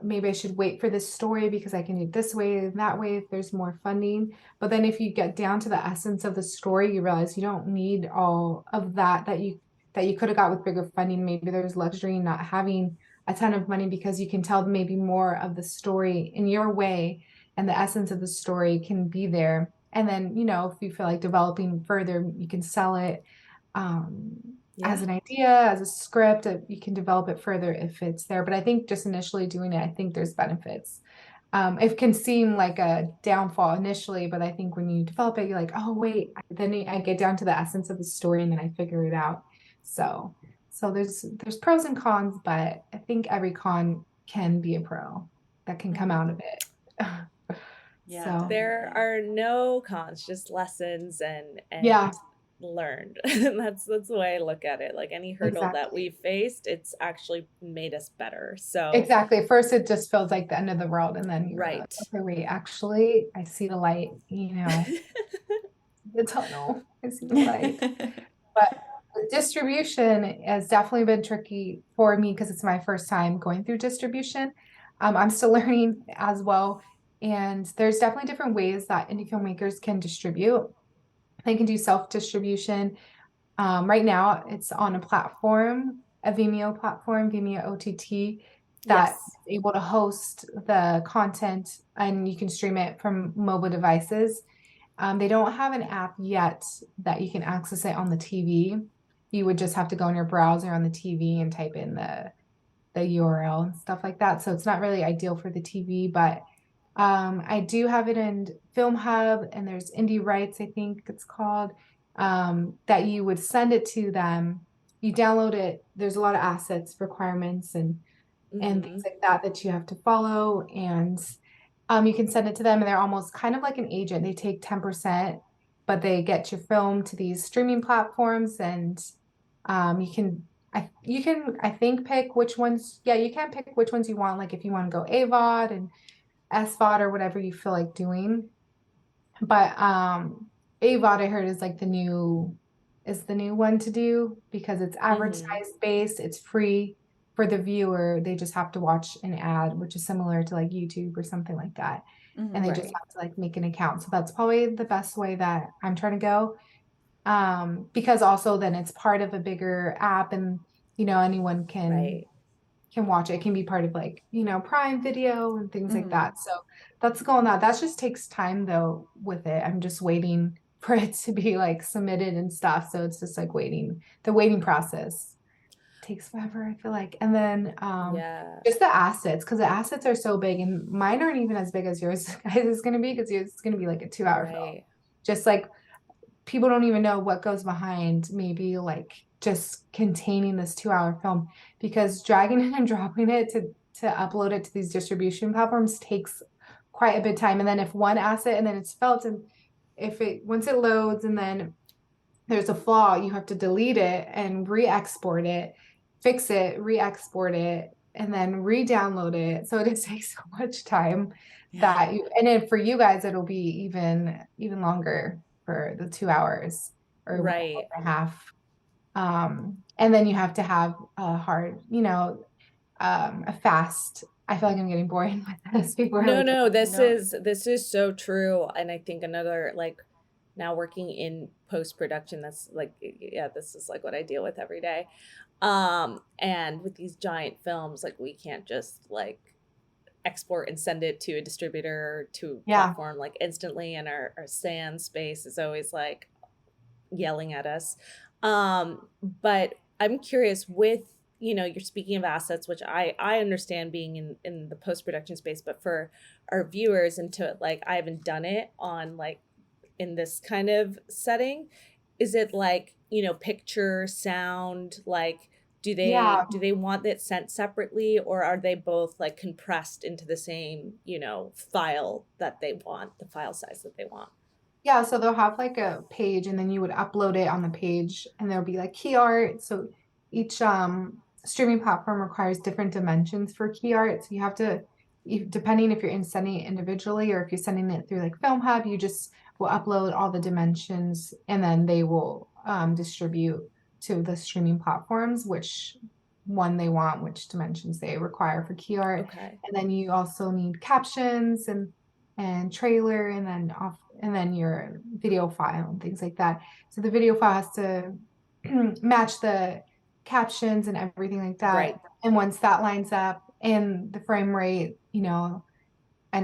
maybe I should wait for this story because I can do it this way and that way if there's more funding. But then if you get down to the essence of the story, you realize you don't need all of that you could have got with bigger funding. Maybe there's luxury in not having a ton of money because you can tell maybe more of the story in your way, and the essence of the story can be there. And then, if you feel like developing further, you can sell it as an idea, as a script. You can develop it further if it's there. But I think just initially doing it, I think there's benefits. It can seem like a downfall initially, but I think when you develop it, you're like, oh, wait, then I get down to the essence of the story and then I figure it out. So there's pros and cons, but I think every con can be a pro that can come out of it. Yeah, So there are no cons, just lessons and yeah, learned. That's the way I look at it. Like any hurdle that exactly. we've faced, it's actually made us better. So Exactly. At first, it just feels like the end of the world, and then you're like, right. okay, wait, actually, I see the light. The tunnel. I see the light. But the distribution has definitely been tricky for me because it's my first time going through distribution. I'm still learning as well, and there's definitely different ways that indie filmmakers can distribute. They can do self-distribution. Right now, it's on a platform, a Vimeo platform, Vimeo OTT. that Yes. is able to host the content, and you can stream it from mobile devices. They don't have an app yet that you can access it on the TV. You would just have to go in your browser on the TV and type in the URL and stuff like that. So it's not really ideal for the TV, but I do have it in Film Hub, and there's Indie Rights, I think it's called, that you would send it to them. You download it. There's a lot of assets, requirements, and things like that you have to follow. And you can send it to them, and they're almost kind of like an agent. They take 10%, but they get your film to these streaming platforms, and you can I think pick which ones. Yeah, you can pick which ones you want. Like if you want to go AVOD and SVOD or whatever you feel like doing. But AVOD, I heard, is like the new one to do, because it's advertised based, it's free for the viewer. They just have to watch an ad, which is similar to like YouTube or something like that. And they just have to like make an account. So that's probably the best way that I'm trying to go. Because also then it's part of a bigger app, and anyone can watch it. It can be part of like, Prime Video and things like that. So that's going on. That just takes time though with it. I'm just waiting for it to be like submitted and stuff. So it's just like the waiting process takes forever, I feel like. And then just the assets, because the assets are so big, and mine aren't even as big as yours guys is going to be, because yours is going to be like a 2-hour film. Just like people don't even know what goes behind maybe like just containing this 2-hour film, because dragging it and dropping it to upload it to these distribution platforms takes quite a bit of time. And then if one asset, and then it's felt, and once it loads and then there's a flaw, you have to delete it and re-export it, fix it, re-export it, and then re-download it. So it just takes so much time and then for you guys, it'll be even longer for the 2 hours or 1.5. And then you have to have a hard, a fast. I feel like I'm getting boring with this. People are No, this is so true. And I think another, like, now working in post-production, that's like, this is like what I deal with every day. And with these giant films, like, we can't just like export and send it to a distributor, to a platform like instantly, and our SAN space is always like yelling at us. But I'm curious, with you're speaking of assets, which I understand being in the post-production space, but for our viewers, and to like, I haven't done it on like in this kind of setting, is it like, picture, sound, like do they want it sent separately, or are they both like compressed into the same, file that they want, the file size that they want? Yeah, so they'll have like a page, and then you would upload it on the page, and there'll be like key art. So each streaming platform requires different dimensions for key art. So you have to, depending if you're sending it individually or if you're sending it through like Film Hub, you just will upload all the dimensions, and then they will distribute to the streaming platforms which one they want, which dimensions they require for key art. Okay. And then you also need captions and trailer, and then your video file and things like that. So the video file has to match the captions and everything like that. Right. And once that lines up, and the frame rate, and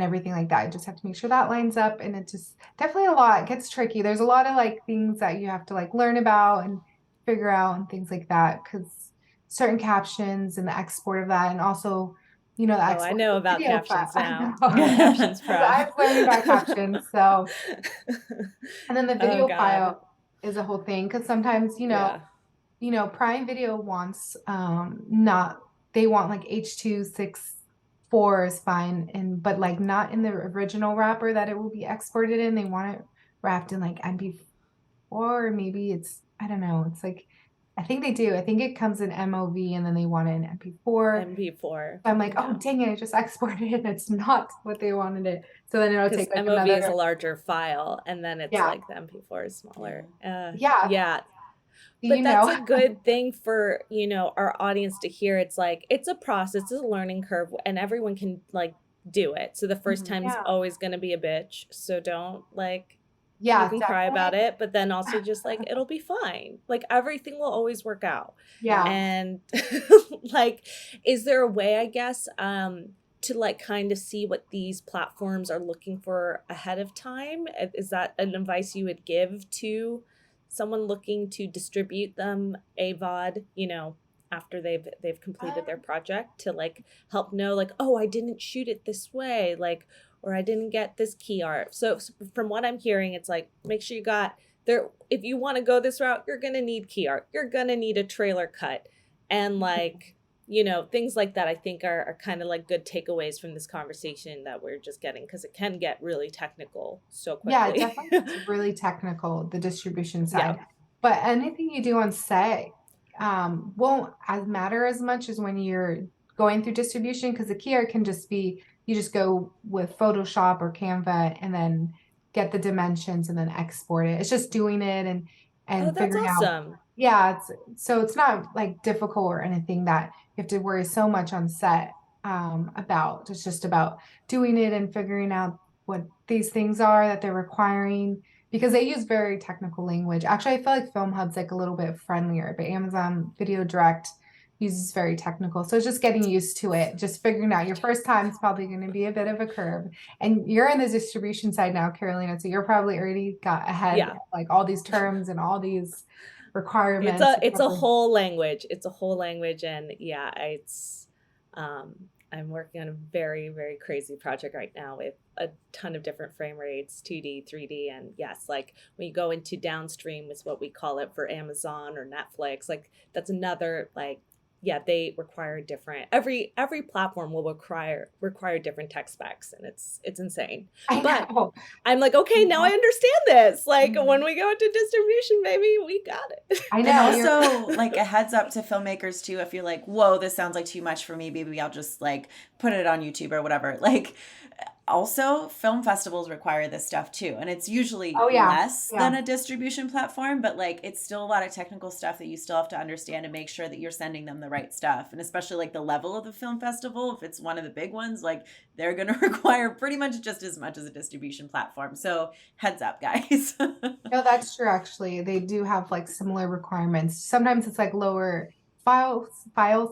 everything like that, you just have to make sure that lines up. And it just definitely a lot. It gets tricky. There's a lot of like things that you have to like learn about and figure out and things like that, because certain captions and the export of that, and also the I know about captions now. Captions Pro. I've learned about captions. So, and then the video file is a whole thing, because sometimes Prime Video wants they want like H.264 is fine, but like not in the original wrapper that it will be exported in. They want it wrapped in like MP4, or maybe I don't know. It's like, I think they do. I think it comes in MOV, and then they want it in MP4. So I'm like, oh dang it! I just exported it. It's not what they wanted it. So then it'll take like MOV is a larger file, and then it's like the MP4 is smaller. But that's a good thing for our audience to hear. It's like, it's a process, it's a learning curve, and everyone can like do it. So the first time is always going to be a bitch. So don't like Yeah, You can cry about definitely. it, but then also just like it'll be fine. Like everything will always work out. Yeah. And like, is there a way, I guess, to like kind of see what these platforms are looking for ahead of time? Is that an advice you would give to someone looking to distribute them AVOD, after they've completed their Um, project, to like help know like, oh, I didn't shoot it this way, like, or I didn't get this key art. So from what I'm hearing, it's like, make sure you got there. If you want to go this route, you're going to need key art. You're going to need a trailer cut, and like, things like that, I think are kind of like good takeaways from this conversation that we're just getting, because it can get really technical so yeah, it quickly. definitely gets really technical, the distribution Yeah. side. But anything you do on set won't matter as much as when you're going through distribution, because the key art can just be, you just go with Photoshop or Canva and then get the dimensions and then export it. It's just doing it and Oh, and that's figuring out. awesome. Yeah, it's not like difficult or anything that you have to worry so much on set about. It's just about doing it and figuring out what these things are that they're requiring, because they use very technical language. Actually, I feel like Film Hub's like a little bit friendlier, but Amazon Video Direct uses very technical. So it's just getting used to it, just figuring out your first time is probably going to be a bit of a curve. And you're in the distribution side now, Carolina, so you're probably already got ahead, Yeah. like all these terms and all these requirements. It's a whole language. It's a whole language. And yeah, I'm working on a very, very crazy project right now with a ton of different frame rates, 2D, 3D. And yes, like when you go into downstream is what we call it for Amazon or Netflix, like that's another, like, yeah, they require different, every platform will require different tech specs, and it's insane. I But know. I'm like, okay, now I understand this. Like Mhm. when we go into distribution, baby, we got it. I And know. also, like, a heads up to filmmakers too, if you're like, whoa, this sounds like too much for me, maybe I'll just like put it on YouTube or whatever. Like, also, film festivals require this stuff too. And it's usually Oh yeah. less than Yeah. a distribution platform, but like it's still a lot of technical stuff that you still have to understand and make sure that you're sending them the right stuff. And especially like the level of the film festival, if it's one of the big ones, like they're going to require pretty much just as much as a distribution platform. So heads up, guys. No, that's true. Actually, they do have like similar requirements. Sometimes it's like lower file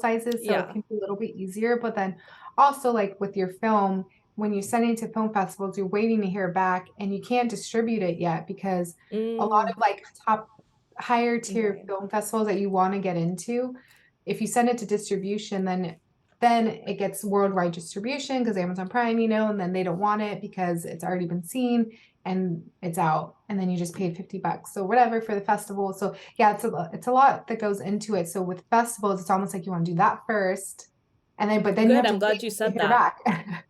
sizes, so it Yeah. can be a little bit easier. But then also like with your film, when you're sending it to film festivals, you're waiting to hear back, and you can't distribute it yet because a lot of like top higher tier Right. film festivals that you want to get into, if you send it to distribution, then it gets worldwide distribution because Amazon Prime, and then they don't want it because it's already been seen and it's out, and then you just paid $50 or whatever for the festival. So yeah, it's a lot that goes into it. So with festivals, it's almost like you want to do that first, and then you have Good. to I'm glad wait you to said hear that. back.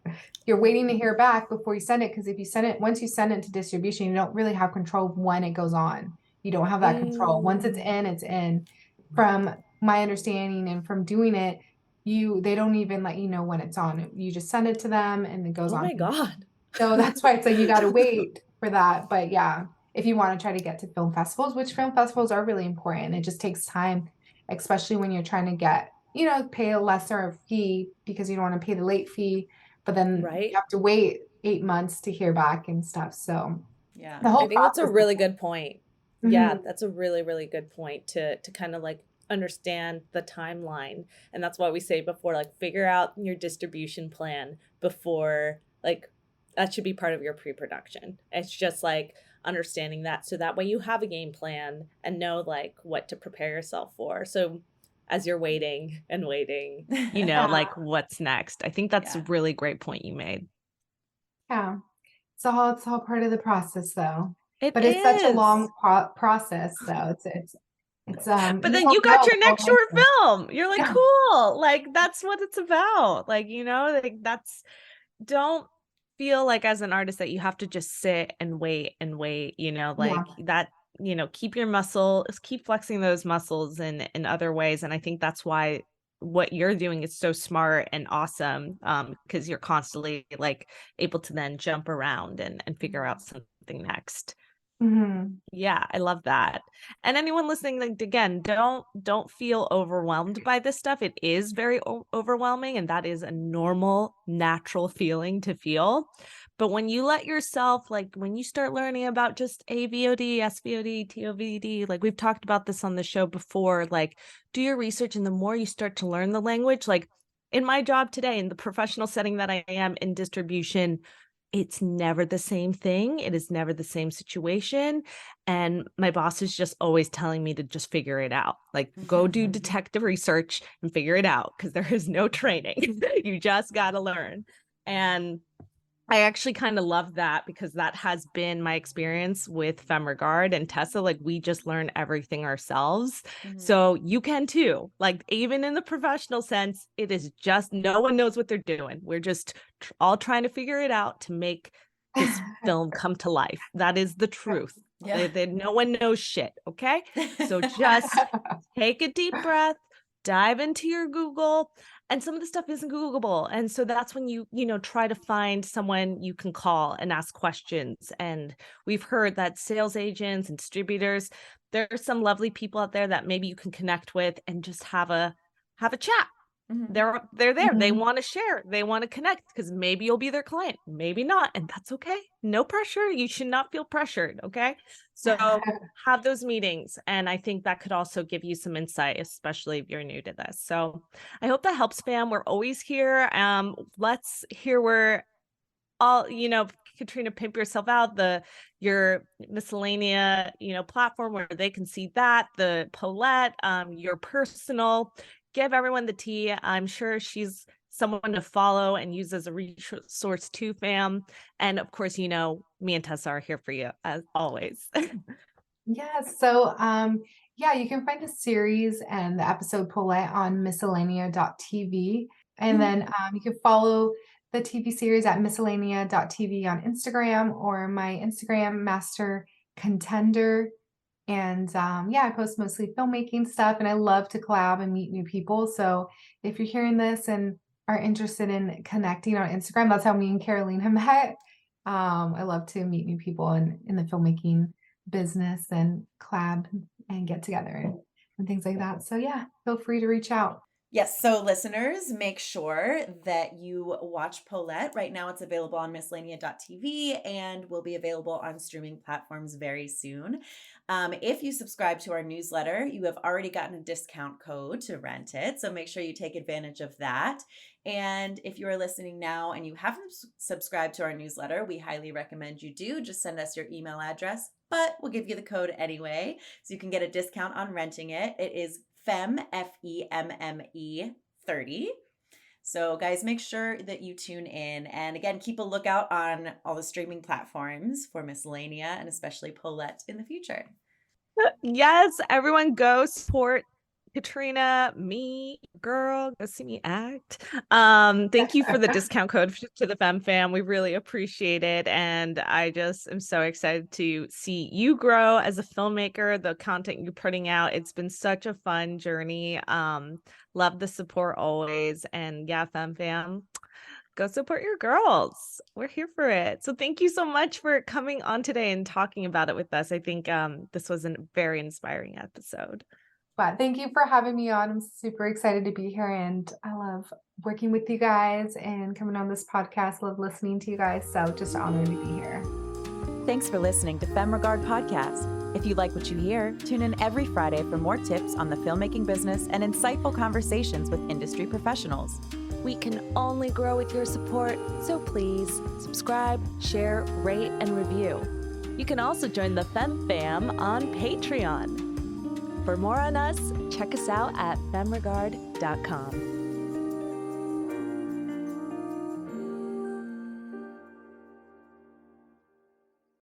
You're waiting to hear back before you send it, because if you send it once you send it to distribution, you don't really have control of when it goes on. You don't have that control. Once it's in, it's in. From my understanding and from doing it, they don't even let you know when it's on. You just send it to them and it goes Oh on. my God. So that's why it's like you got to wait for that. But yeah, if you want to try to get to film festivals, which film festivals are really important, it just takes time, especially when you're trying to get, pay a lesser fee because you don't want to pay the late fee, but then Right. you have to wait 8 months to hear back and stuff. So Yeah. the whole I think that's a process. really good point. Yeah, Mhm. that's a really, really good point to kind of like understand the timeline. And that's why we say before, like, figure out your distribution plan before, like, that should be part of your pre-production. It's just like understanding that, so that way you have a game plan and know like what to prepare yourself for. So as you're waiting and waiting, Yeah. like what's next. I think that's Yeah. a really great point you made. Yeah. It's all part of the process though. It But it's such a is. long process though. It's But you then you don't got know your next going short into it. film. You're like, Yeah. cool. Like that's what it's about. Like, like don't feel like as an artist that you have to just sit and wait, like Yeah. that, keep flexing those muscles in other ways. And I think that's why what you're doing is so smart and awesome, because you're constantly like able to then jump around and figure out something next. Yeah, I love that. And anyone listening, like, again, don't feel overwhelmed by this stuff. It is very overwhelming, and that is a normal, natural feeling to feel. But when you let yourself, like, when you start learning about just AVOD, SVOD, TOVD, like we've talked about this on the show before, like, do your research, and the more you start to learn the language, like in my job today, in the professional setting that I am in distribution, it's never the same thing. It is never the same situation. And my boss is just always telling me to just figure it out. Like, go do detective research and figure it out, because there is no training. You just got to learn. And I actually kind of love that, because that has been my experience with Femme Regard and Tessa. Like, we just learn everything ourselves. So you can too. Like, even in the professional sense, it is just, no one knows what they're doing. We're just all trying to figure it out to make this film come to life. That is the truth. Yeah. No one knows shit. Okay. So just take a deep breath, dive into your Google. And some of the stuff isn't Googleable. And so that's when you try to find someone you can call and ask questions. And we've heard that sales agents and distributors, there's some lovely people out there that maybe you can connect with and just have a chat. They're there. They want to share. They want to connect, because maybe you'll be their client, maybe not. And that's okay. No pressure. You should not feel pressured. Okay. So have those meetings. And I think that could also give you some insight, especially if you're new to this. So I hope that helps, fam. We're always here. Let's hear where all, Katrina, pimp yourself out, your Miscellanea, platform where they can see that, the Polette, your personal. Give everyone the tea. I'm sure she's someone to follow and use as a resource too, fam. And of course, me and Tessa are here for you as always. Yeah. So, you can find the series and the episode Polette on miscellanea.tv. And then you can follow the TV series at miscellanea.tv on Instagram, or my Instagram, Master Contender. And I post mostly filmmaking stuff, and I love to collab and meet new people. So if you're hearing this and are interested in connecting on Instagram, that's how me and Carolina met. I love to meet new people in the filmmaking business and collab and get together and things like that. So feel free to reach out. Yes, so listeners, make sure that you watch Polette. Right now it's available on miscellanea.tv and will be available on streaming platforms very soon. If you subscribe to our newsletter, you have already gotten a discount code to rent it, so make sure you take advantage of that. And if you are listening now and you haven't subscribed to our newsletter, we highly recommend you do. Just send us your email address, but we'll give you the code anyway, so you can get a discount on renting it. It is Femme, Femme 30. So guys, make sure that you tune in. And again, keep a lookout on all the streaming platforms for Miscellanea and especially Polette in the future. Yes, everyone go support Katrina, me, girl, go see me act. Thank you for the discount code to the Femme fam. We really appreciate it. And I just am so excited to see you grow as a filmmaker, the content you're putting out. It's been such a fun journey. Love the support always. And Femme fam, go support your girls. We're here for it. So thank you so much for coming on today and talking about it with us. I think this was a very inspiring episode. But thank you for having me on. I'm super excited to be here, and I love working with you guys and coming on this podcast. Love listening to you guys. So just honored to be here. Thanks for listening to Femme Regard Podcast. If you like what you hear, tune in every Friday for more tips on the filmmaking business and insightful conversations with industry professionals. We can only grow with your support, so please subscribe, share, rate, and review. You can also join the Femme Fam on Patreon. For more on us, check us out at femregard.com.